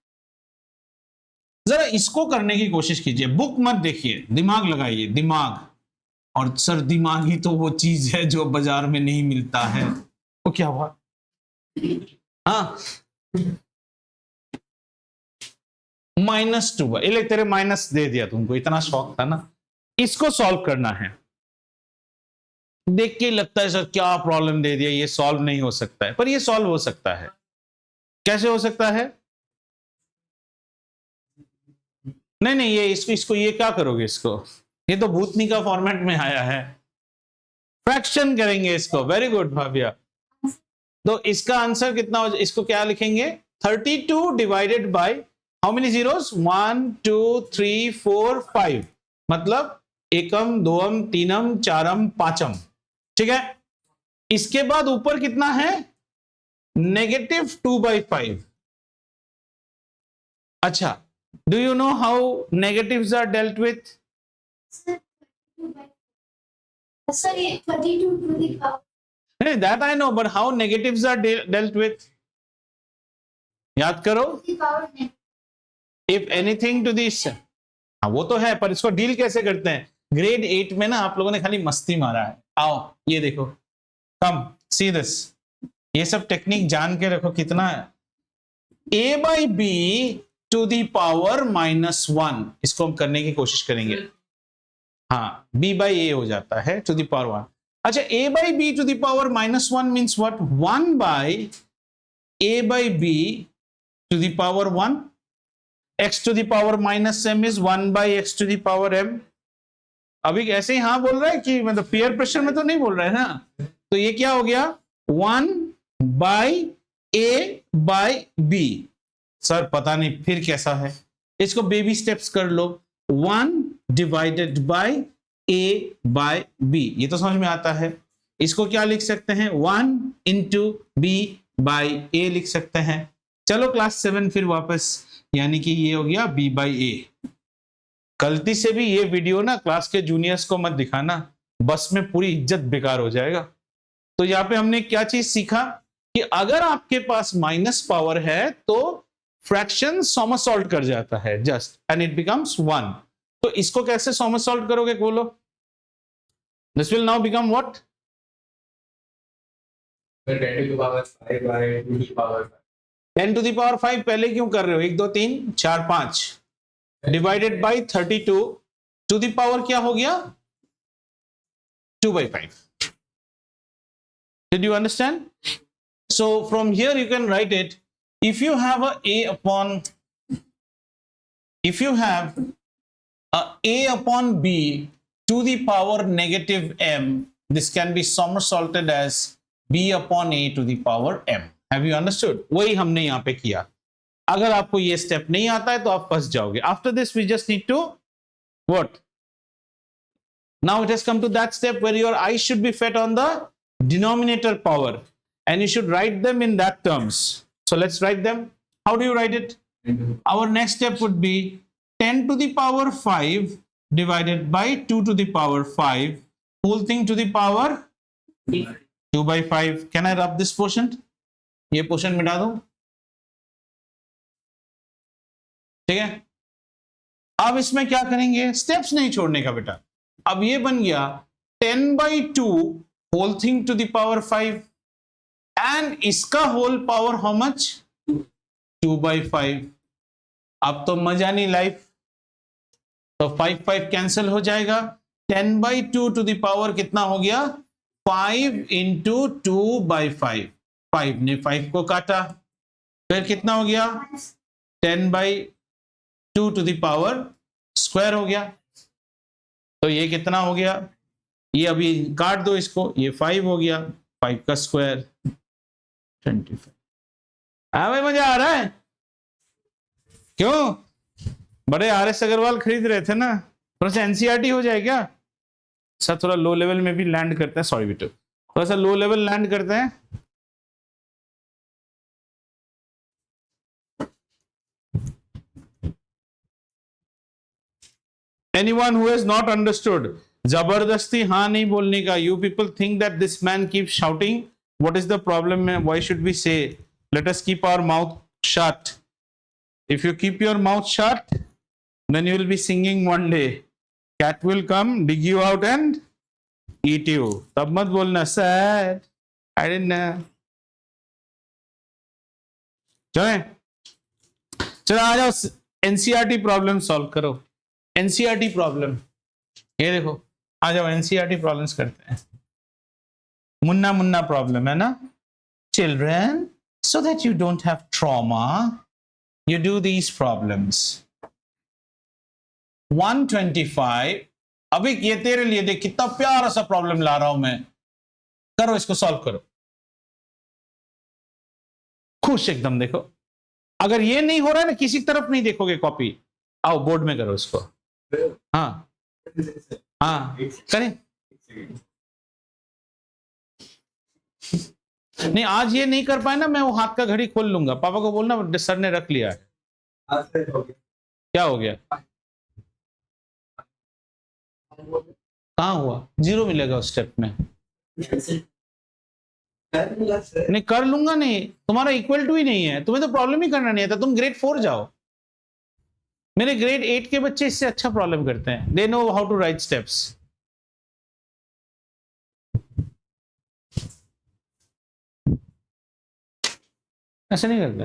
जरा इसको करने की कोशिश कीजिए, बुक मत देखिए, दिमाग लगाइए, दिमाग। और सर दिमाग ही तो वो चीज है जो बाजार में नहीं मिलता है। वो क्या हुआ? हाँ, -2, ले तेरे माइनस दे दिया, तुमको इतना शौक था ना। इसको सॉल्व करना है। देख के लगता है सर क्या प्रॉब्लम दे दिया, ये सॉल्व नहीं हो सकता है, पर ये सॉल्व हो सकता है। कैसे हो सकता है? नहीं नहीं, ये इसको ये क्या करोगे इसको? ये तो भूतनी का फॉर्मेट में आया है। फ्रैक्शन करेंगे इसको। Very good Bhavya. तो इसका आंसर कितना हो, इसको क्या लिखेंगे? 32 divided by how many zeros? 1 2 3 4 5, मतलब एकम, दोम, तीनम, चारम, पांचम। ठीक है। इसके बाद ऊपर कितना है? -2/5। अच्छा, do you know how negatives are dealt with? Sir, 32 to the power. That I know, but how negatives are dealt with? याद करो। The power negative. If anything to this, हाँ वो तो है, पर इसको डील कैसे करते हैं? ग्रेड 8 में ना आप लोगों ने खाली मस्ती मारा है। आओ ये देखो, कम सी दिस, ये सब टेक्निक जान के रखो कितना है। a/b to the power -1, इसको हम करने की कोशिश करेंगे। हाँ, b/a हो जाता है to the power 1। अच्छा, a/b to the power -1 means what? 1/a/b to the power 1। x to the power -m is 1/x to the power m। अभी ऐसे ही हाँ बोल रहा है कि मतलब पीयर प्रेशर में तो नहीं बोल रहा है ना। तो ये क्या हो गया? 1/a/b। सर पता नहीं फिर कैसा है, इसको बेबी स्टेप्स कर लो। 1 डिवाइडेड बाय a/b, ये तो समझ में आता है। इसको क्या लिख सकते हैं? 1 into b/a लिख सकते हैं। चलो क्लास 7 फिर वापस, यानी कि ये हो गया b/a। गलती से भी ये वीडियो ना क्लास के जूनियर्स को मत दिखाना, बस में पूरी इज्जत बेकार हो जाएगा। तो यहाँ पे हमने क्या चीज सीखा कि अगर आपके पास माइनस पावर है तो फ्रैक्शन सोमरसॉल्ट कर जाता है जस्ट, एंड इट बिकम्स 1। तो इसको कैसे सोमरसॉल्ट करोगे बोलो? This will now become what? 10 to the power 5 by 2 to the power 5. 10 to the power 5 पहले क्यों कर रहे हो? 1 2 3 4 5 divided by 32 to the power क्या हो गया? 2/5। Did you understand? So from here you can write it. If you have a upon b to the power -m, this can be somersaulted as b upon a to the power m. Have you understood? वही हमने यहाँ पे किया। अगर आपको ये step नहीं आता है तो आप फंस जाओगे। After this we just need to what? Now it has come to that step where your eyes should be fed on the denominator power, and you should write them in that terms. So let's write them. How do you write it? Our next step would be 10 to the power 5 divided by 2 to the power 5, whole thing to the power 2/5. Can I rub this portion? ये portion मिटा दो, ठीक है। अब इसमें क्या करेंगे? Steps नहीं छोड़ने का बेटा। अब ये बन गया 10/2 whole thing to the power 5, and इसका होल पावर हाउ मच? 2/5। अब तो मजा नहीं लाइफ। तो 5 कैंसिल हो जाएगा। 10/2 टू द पावर कितना हो गया? 5 into 2/5। 5 ने 5 को काटा, फिर कितना हो गया? 10/2 टू द पावर स्क्वायर हो गया। तो ये कितना हो गया? ये अभी काट दो इसको, ये 5 हो गया, 5 का स्क्वायर 25। भाई मजा आ रहा है? क्यों? बड़े RS अग्रवाल खरीद रहे थे ना, थोड़ा सा NCERT हो जाए क्या? सर थोड़ा लो लेवल में भी लैंड करते हैं, सॉरी बेटो, थोड़ा सा लो लेवल लैंड करते हैं। Anyone who has not understood, जबरदस्ती हाँ नहीं बोलने का। You people think that this man keeps shouting. What is the problem? Why should we say Let us keep our mouth shut. If you keep your mouth shut, then you will be singing one day. Cat will come, dig you out and eat you. तब मत बोलना sad. I didn't know. चलो आ जाओ, NCERT problem solve करो. NCERT problem ये देखो, आ जाओ NCERT problems करते हैं. मुन्ना मुन्ना प्रॉब्लम है ना. Children, so that you don't have trauma, you do these problems. 125. अभी ये तेरे लिए देख कितना प्यारा सा प्रॉब्लम ला रहा हूं मैं. करो इसको, सॉल्व करो. खुश एकदम. देखो अगर ये नहीं हो रहा है ना, किसी तरफ नहीं देखोगे कॉपी. आओ बोर्ड में करो इसको. हाँ हाँ करें. नहीं आज ये नहीं कर पाए ना, मैं वो हाथ का घड़ी खोल लूंगा. पापा को बोलना सर ने रख लिया है. क्या हो गया? कहाँ हुआ? 0 मिलेगा उस स्टेप में. नहीं कर लूंगा. नहीं तुम्हारा इक्वल टू ही नहीं है. तुम्हें तो प्रॉब्लम ही करना नहीं आता. तुम ग्रेड 4 जाओ. मेरे ग्रेड 8 के बच्चे इससे अच्छा प्रॉब्लम करते हैं. They know how to write steps. ऐसे नहीं करते.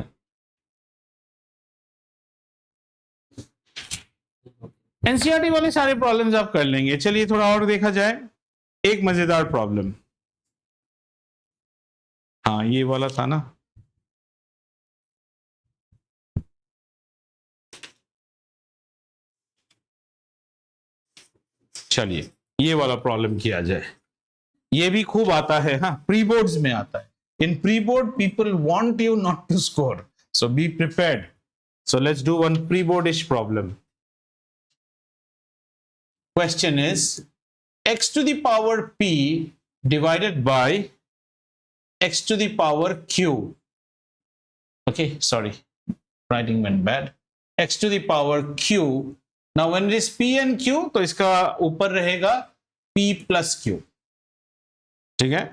एनसीईआरटी वाले सारे प्रॉब्लम्स आप कर लेंगे. चलिए थोड़ा और देखा जाए. एक मजेदार प्रॉब्लम. हाँ ये वाला था ना. चलिए ये वाला प्रॉब्लम किया जाए. ये भी खूब आता है. हाँ प्री बोर्ड्स में आता है. In pre-board, people want you not to score. So be prepared. So let's do one pre-boardish problem. Question is, x to the power p divided by x to the power q. Okay, sorry. Writing went bad. X to the power q. Now when it is p and q, तो इसका ऊपर रहेगा p plus q. ठीक है?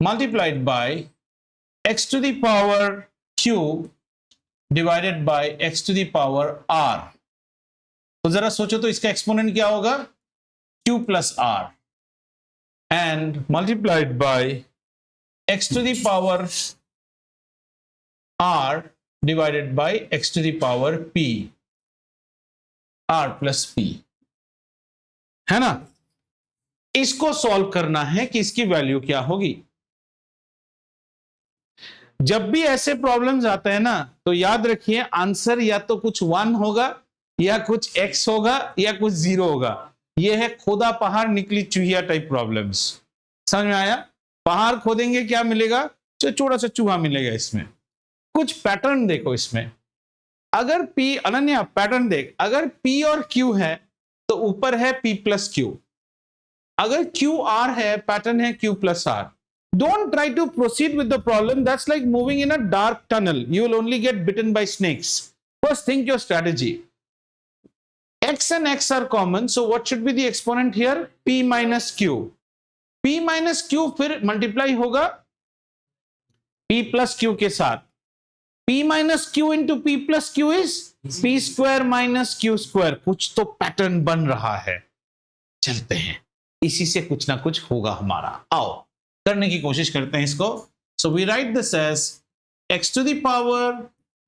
Multiplied by x to the power q divided by x to the power r. तो जरा सोचो तो इसका एक्सपोनेंट क्या होगा? q plus r and multiplied by x to the power r divided by x to the power p. r plus p है ना. इसको सॉल्व करना है कि इसकी वैल्यू क्या होगी. जब भी ऐसे प्रॉब्लम्स आते हैं ना, तो याद रखिए आंसर या तो कुछ 1 होगा या कुछ x होगा या कुछ 0 होगा. ये है खोदा पहाड़ निकली चूहिया टाइप प्रॉब्लम्स. समझ में आया? पहाड़ खोदेंगे क्या मिलेगा? छोटा सा चूहा मिलेगा. इसमें कुछ पैटर्न देखो. इसमें अगर p, अनन्या पैटर्न देख, अगर p और q है तो ऊपर है p प्लस q. अगर q r है, पैटर्न है q plus r. Don't try to proceed with the problem. That's like moving in a dark tunnel. You will only get bitten by snakes. First, think your strategy. X and X are common. So what should be the exponent here? P minus Q. P minus Q फिर multiply होगा P plus Q के साथ. P minus Q into P plus Q is P square minus Q square. कुछ तो pattern बन रहा है. चलते हैं. इसी से कुछ ना कुछ होगा हमारा. आओ करने की कोशिश करते हैं इसको. So we write this as x to the power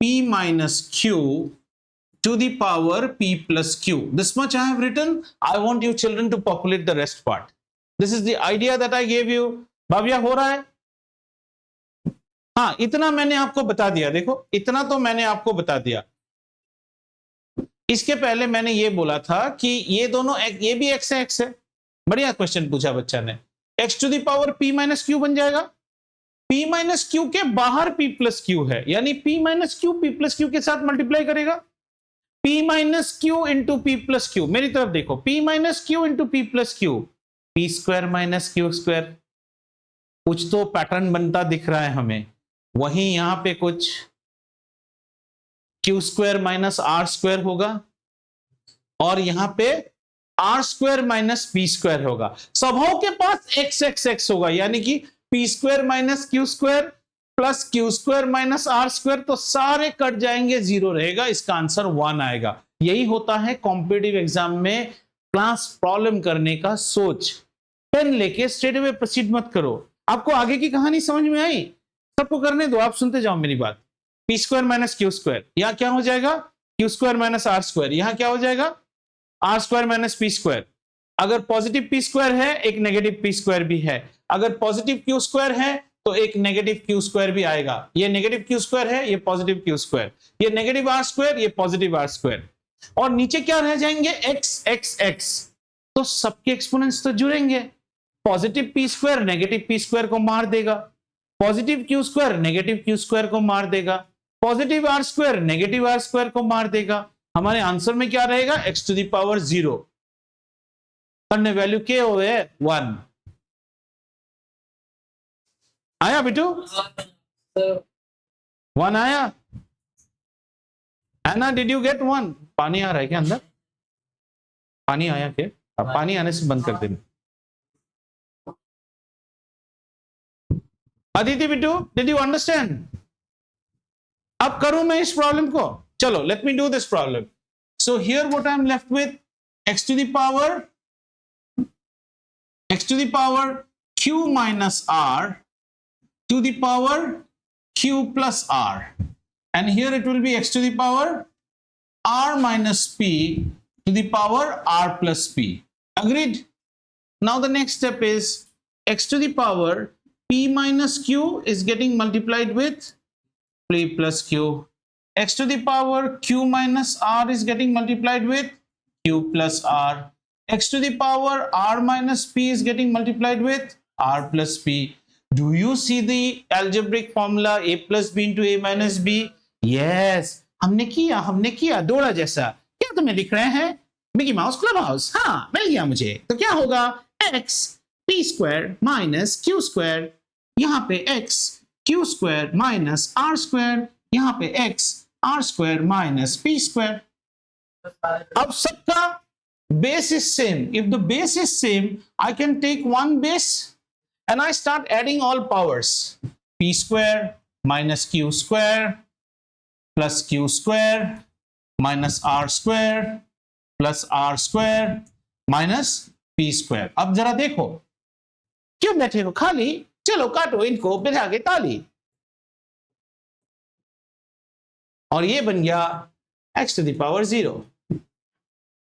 p minus q to the power p plus q. This much I have written. I want you children to populate the rest part. This is the idea that I gave you. Bhavya हो रहा है? हाँ इतना मैंने आपको बता दिया. देखो इतना तो मैंने आपको बता दिया. इसके पहले मैंने ये बोला था कि ये दोनों ये भी x है, x है. बढ़िया क्वेश्चन पूछा बच्चा ने. x to the power p minus q बन जाएगा. p माइनस क्यू के बाहर p प्लस क्यू है, यानी p minus Q p plus Q के साथ मल्टीप्लाई करेगा. p minus Q into p plus Q. मेरी तरफ देखो. p minus Q into p plus Q. p square minus q square. कुछ तो पैटर्न बनता दिख रहा है हमें. वहीं यहां पे कुछ q square minus r square होगा और यहां पे r square minus p square होगा. सबों के पास x x x होगा, यानी कि p square minus q square plus q square minus r square, तो सारे कट जाएंगे, जीरो रहेगा, इसका आंसर 1 आएगा। यही होता है कॉम्पिटिटिव एग्जाम में क्लास प्रॉब्लम करने का सोच। पेन लेके स्ट्रेट अवे प्रोसीड मत करो। आपको आगे की कहानी समझ में आई? सबको करने दो, आप सुनते जाओ मेरी बात। P square minus q square, यहां क्या हो जाएगा? Q square minus r square, यहां क्या हो जाएगा? R square minus p square. अगर पॉजिटिव पी स्क्वायर है, एक नेगेटिव पी स्क्वायर भी है। अगर पॉजिटिव क्यू स्क्वायर है तो एक नेगेटिव क्यू स्क्वायर भी आएगा। ये नेगेटिव क्यू स्क्वायर है, ये पॉजिटिव क्यू स्क्वायर, ये नेगेटिव आर स्क्वायर, ये पॉजिटिव आर स्क्वायर, और नीचे क्या रह जाएंगे? X x x. तो सबके एक्सपोनेंट्स तो जुड़ेंगे। Positive p square negative p square को मार देगा, positive q square negative q square को मार देगा, positive r square negative r square को मार देगा। हमारे आंसर में क्या रहेगा? X to the power 0। करने वैल्यू क्या हो है? 1 आया बेटू? 1 आया? एना डिड यू गेट 1? पानी आ रहा है क्या अंदर? पानी आया क्या? अब पानी आने से बंद कर देना। Aditi Bittu, did you understand? अब करूं मैं इस प्रॉब्लम को? चलो, let me do this problem. So here what I am left with, x to the power q minus r to the power q plus r, and here it will be x to the power r minus p to the power r plus p. Agreed? Now the next step is x to the power p minus q is getting multiplied with p plus q. X to the power q minus r is getting multiplied with q plus r. X to the power r minus p is getting multiplied with r plus p. Do you see the algebraic formula a plus b into a minus b? Yes, हमने किया डोरा जैसा। क्या तुम्हें लिख रहे हैं? Mickey mouse club house. हाँ, मिल गया मुझे। तो क्या होगा? x p square minus q square, यहाँ पे x q square minus r square, यहाँ पे x r square minus p square. अब सबका base is same. If the base is same, I can take one base and I start adding all powers. P square minus q square plus q square minus r square plus r square minus p square. अब जरा देखो, क्यों बैठे हो खाली? चलो काटो इनको, बिठा के ताली। और ये बन गया x to the power 0।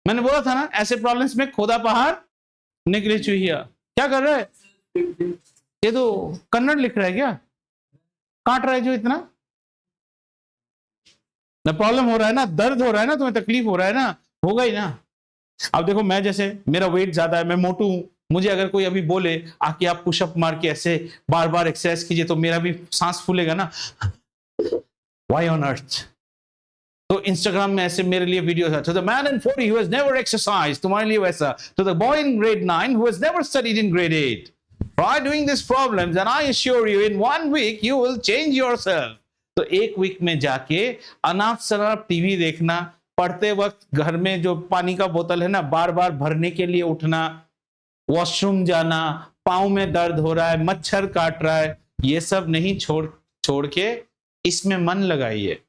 मैंने बोला था ना, ऐसे प्रॉब्लम्स में खोदा पहाड़ निकले चूहिया। क्या कर रहा है? ये तो कन्नड़ लिख रहा है क्या? काट रहा है जो इतना ना, प्रॉब्लम हो रहा है ना, दर्द हो रहा है ना, तुम्हें तकलीफ हो रहा है ना, होगा ही ना। अब देखो, मैं जैसे, मेरा वेट ज्यादा है, मैं मोटू हूं, मुझे अगर कोई अभी बोले आके आप पुशअप मार के ऐसे बार बार एक्सरसाइज कीजिए, तो मेरा भी सांस फूलेगा ना। Why on earth? तो इंस्टाग्राम में ऐसे मेरे लिए वीडियो था, to the man in 40 who has never exercised, तुम्हारे लिए वैसा, to the boy in grade 9 who has never studied in grade 8, try doing these problems and I assure you in 1 week you will change yourself. तो एक week में जाके अनाप शनाप TV देखना, पढ़ते वक्त घर में जो पानी का बोतल है ना, बार बार भरने के लिए उठना, वॉशरूम जाना, पाँव में दर्द हो रहा है, मच्छर काट रहा है, ये सब नहीं छोड़ के इसमें मन लगाइए।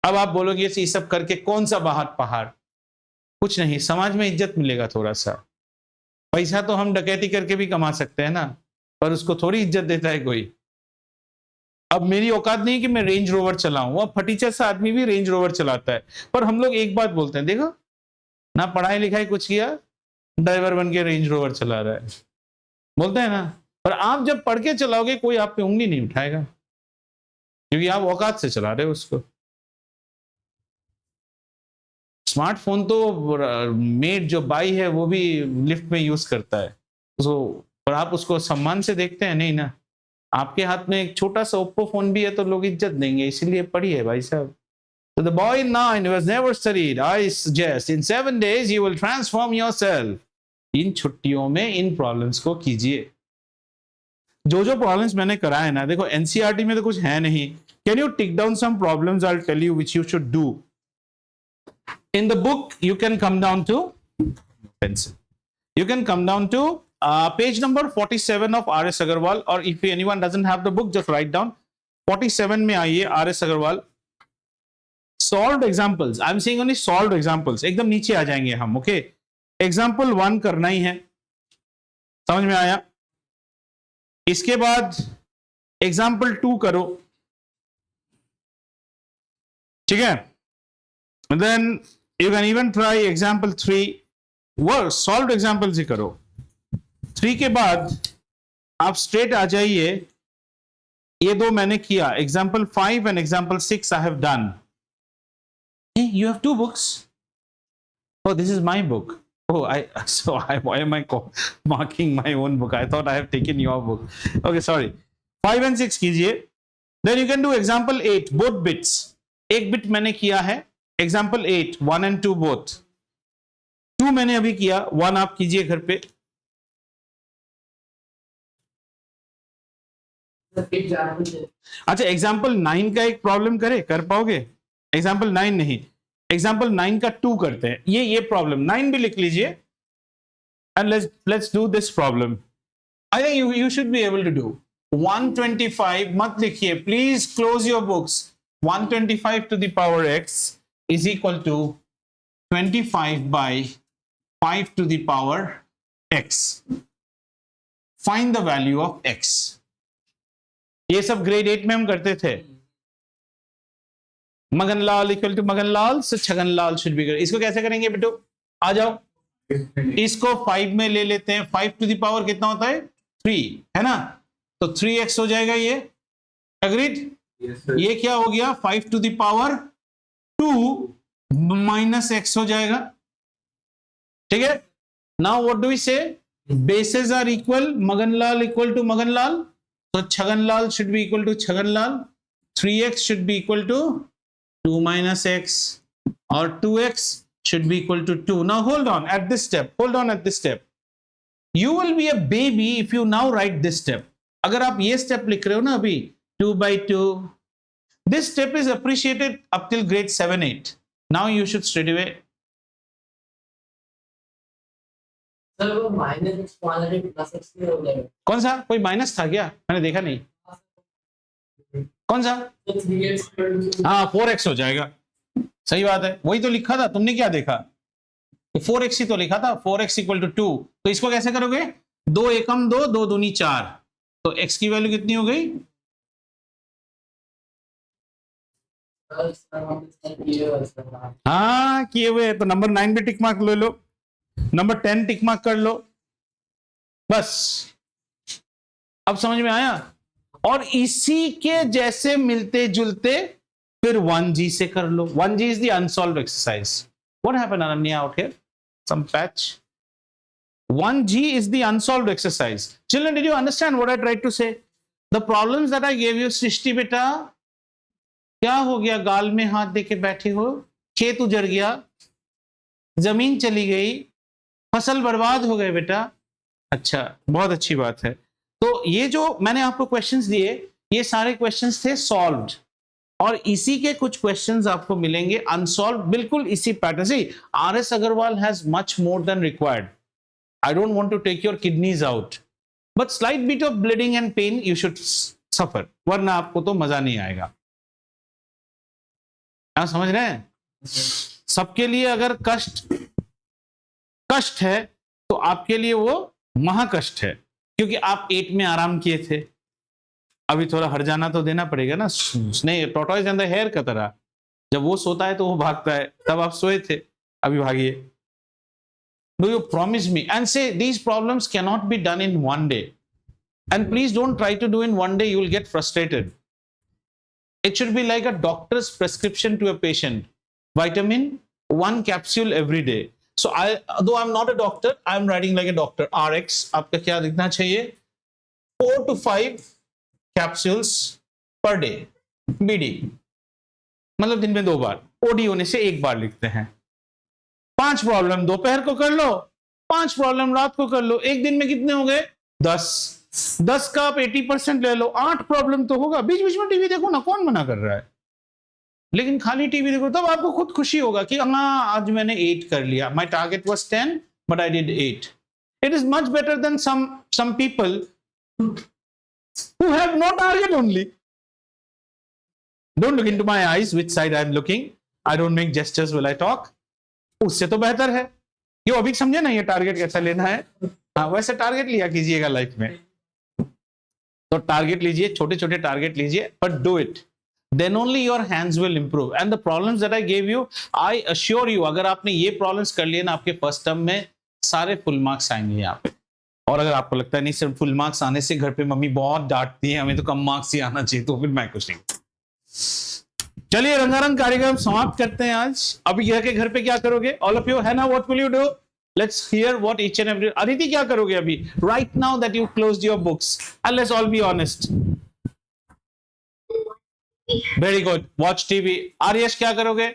अब आप बोलोगे ये सब करके कौन सा पहाड़? कुछ नहीं, समाज में इज्जत मिलेगा थोड़ा सा। पैसा तो हम डकैती करके भी कमा सकते हैं ना, पर उसको थोड़ी इज्जत देता है कोई। अब मेरी औकात नहीं कि मैं रेंज रोवर चलाऊं, वह फटीचर सा आदमी भी रेंज रोवर चलाता है, पर हम लोग एक बात बोलते हैं, देखो ना पढ़ाई लिखाई कुछ किया, ड्राइवर बन के रेंज रोवर चला रहा है, बोलते हैं ना। पर आप जब पढ़ के चलाओगे, कोई आप पे उंगली नहीं उठाएगा, क्योंकि आप औकात से चला रहे हो उसको। स्मार्टफोन तो मेड जो बाई है वो भी लिफ्ट में यूज करता है उसको, और आप उसको सम्मान से देखते हैं नहीं ना। आपके हाथ में एक छोटा सा ओप्पो फोन भी है तो लोग इज्जत देंगे, इसीलिए पढ़िए भाई साहब। So the boy in 9 who has never studied, I suggest in 7 days you will transform yourself. इन छुट्टियों में इन प्रॉब्लम्स को कीजिए। जो प्रॉब्लम्स मैंने कराए ना, देखो एनसीईआरटी में तो कुछ है नहीं। Can you tick down some problems? I'll tell you which you should do. In the book, you can come down to pencil. You can come down to page number 47 of R.S. Agarwal, or if anyone doesn't have the book, just write down 47 में आइए, RS Agarwal. Solved examples, I am saying only solved examples, एकदम नीचे आ जाएंगे हम, okay. Example 1 करना ही है, समझ में आया? इसके बाद एग्जांपल 2 करो, ठीक है? Then you can even try example 3, work solved examples ही करो। 3 के बाद आप स्ट्रेट आ जाइए, ये दो मैंने किया, example 5 and example 6 I have done. You have 2 books. Oh, this is my book. Oh, why am I marking my own book? I thought I have taken your book. Okay, sorry. 5 and 6 कीजिए. Then you can do example 8, both bits. एक bit मैंने किया है. Example 8, 1 and 2 both. 2 मैंने अभी किया, 1 आप कीजिए घर पे. अच्छा, एग्जाम्पल 9 का एक प्रॉब्लम कर पाओगे? एग्जाम्पल 9 नहीं, एग्जाम्पल 9 का 2 करते हैं, ये प्रॉब्लम 9 भी लिख लीजिए, and let's do this problem. I think you should be able to do 125, मत लिखिए please, close your books. 125 to the power x is equal to 25 by 5 to the power x। Find the value of x। ये सब grade 8 में हम करते थे। Maganlal equal to Maganlal से Chhaganlal should B. इसको कैसे करेंगे बेटो? आ जाओ, इसको 5 में ले लेते हैं। 5 टू द पावर कितना होता है? 3, है ना? तो 3x हो जाएगा ये। अग्रीड? ये क्या हो गया? 5 to the power 2 minus x हो जाएगा। ठीक है? Now what do we say? Bases are equal, Maganlal equal to Maganlal, तो Chhaganlal should be equal to Chhaganlal. 3x should be equal to 2 minus x, or 2x should be equal to 2. Now hold on at this step, hold on at this step. You will be a baby if you now write this step. अगर आप ये step लिख रहे हो ना अभी 2 by 2, this step is appreciated up till grade 7-8. Now you should straight away. Sir वो minus x वाला प्लस एक्स हो जाएगा। कौन सा? कोई माइनस था क्या? मैंने देखा नहीं। कौन सा? तो 3x हाँ 4x हो जाएगा। सही बात है, वही तो लिखा था, तुमने क्या देखा? 4x ही तो लिखा था। 4x equal to 2। तो इसको कैसे करोगे? 2 एकम 2, 2 दूनी 4, तो x की वैल्यू कितनी हो गई? हाँ किए हुए। तो नंबर 9 पे टिक मार्क ले लो, नंबर 10 टिक मार्क कर लो, बस। अब समझ में आया? और इसी के जैसे मिलते जुलते फिर 1G से कर लो। 1G is the unsolved exercise. What happened, Ananya, out here? Some patch. 1G is the unsolved exercise. Children, did you understand what I tried to say? The problems that I gave you, सृष्टि बेटा, क्या हो गया? गाल में हाथ देके बैठे हो, खेत उजड़ गया, जमीन चली गई, फसल बर्बाद हो गए बेटा। अच्छा, बहुत अच्छी बात है। तो ये जो मैंने आपको क्वेश्चंस दिए, ये सारे क्वेश्चंस थे सॉल्व्ड, और इसी के कुछ क्वेश्चंस आपको मिलेंगे अनसॉल्व्ड, बिल्कुल इसी पैटर्न से। RS Aggarwal has much more than required. I don't want to take your kidneys out, but slight bit of bleeding and pain you should suffer, वरना आपको तो मजा नहीं आएगा। आप समझ रहे हैं? सबके लिए अगर कष्ट है तो आपके लिए वो महाकष्ट है, क्योंकि आप 8 में आराम किए थे, अभी थोड़ा हट जाना तो देना पड़ेगा ना। नहीं, टॉर्टोइज एंड द हेयर का तरह, जब वो सोता है तो वो भागता है, तब आप सोए थे, अभी भागिए। Do you promise me and say these problems can not be done in one day, and please don't try to do in one day, you will get frustrated. It should be like a doctor's prescription to a patient. Vitamin, 1 capsule every day. So though I'm not a doctor, I'm writing like a doctor. RX, आपका क्या लिखना चाहिए? 4 to 5 capsules per day. BD, मतलब दिन में 2 बार। OD होने से 1 बार लिखते हैं। 5 प्रॉब्लम दोपहर को कर लो, 5 प्रॉब्लम रात को कर लो। एक दिन में कितने हो गए? 10 का आप 80% ले लो, 8 प्रॉब्लम तो होगा। बीच बीच में टीवी देखो ना, कौन मना कर रहा है? लेकिन खाली टीवी देखो तब आपको खुद खुशी होगा कि हाँ आज मैंने 8 कर लिया। My target was 10 but I did 8। It is much better than some people who have no target only. Don't look into my eyes, which side I am looking. I don't make gestures while I talk. उससे तो बेहतर है। ये अभी समझे ना ये target कैसा लेना है। हाँ, वैसे टारगेट लिया कीजिएगा लाइफ में। तो टारगेट लीजिए, छोटे छोटे टारगेट लीजिए, but do it. Then only your hands will improve. And the problems that I gave you, I assure you, अगर आपने ये problems कर लिए ना आपके फर्स्ट टर्म में, सारे फुल मार्क्स आएंगे यहाँ पे। और अगर आपको लगता है नहीं सिर्फ फुल मार्क्स आने से घर पे मम्मी बहुत डांटती है, हमें तो कम मार्क्स ही आना चाहिए, तो फिर मैं कुछ नहीं। चलिए रंगारंग कार्यक्रम समाप्त करते हैं आज। अभी यह के घर पे क्या करोगे? ऑल ऑफ यू, है ना? What will you do? Let's hear what each and every. Aditi क्या करोगे अभी? Right now that you closed your books, and let's all be honest. Very good. Watch TV. Aryash क्या करोगे?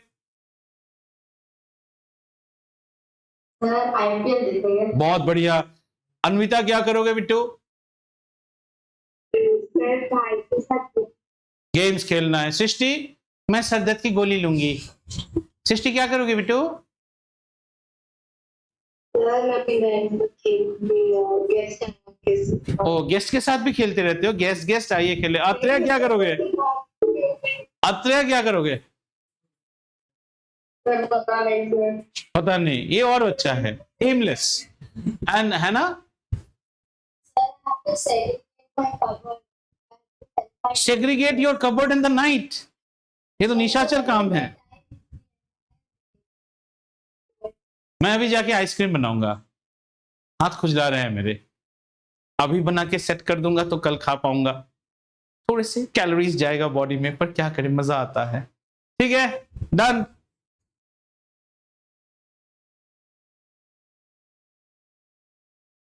सर आईपीएल देखेंगे। बहुत बढ़िया। अन्विता क्या करोगे बिट्टू? सर भाई के साथ गेम्स खेलना है। सृष्टि, मैं सरदर्द की गोली लूंगी। सृष्टि क्या करोगे बिट्टू? सर मैं अपनी बहन गेस्ट ओ, गेस्ट के साथ भी खेलते रहते हो। गेस्ट आइए खेले। अत्रेया क्या करोगे? अत्रेया क्या करोगे? सर पता नहीं सर। पता नहीं, ये और अच्छा है। एमलेस एंड है ना? Segregate your cupboard in the night. ये तो निशाचर काम है। मैं अभी जाके आइसक्रीम बनाऊंगा। हाथ खुजला रहे हैं मेरे। अभी बना के सेट कर दूंगा तो कल खा पाऊंगा। थोड़े से कैलोरीज जाएगा बॉडी में, पर क्या करें, मजा आता है। ठीक है, डन।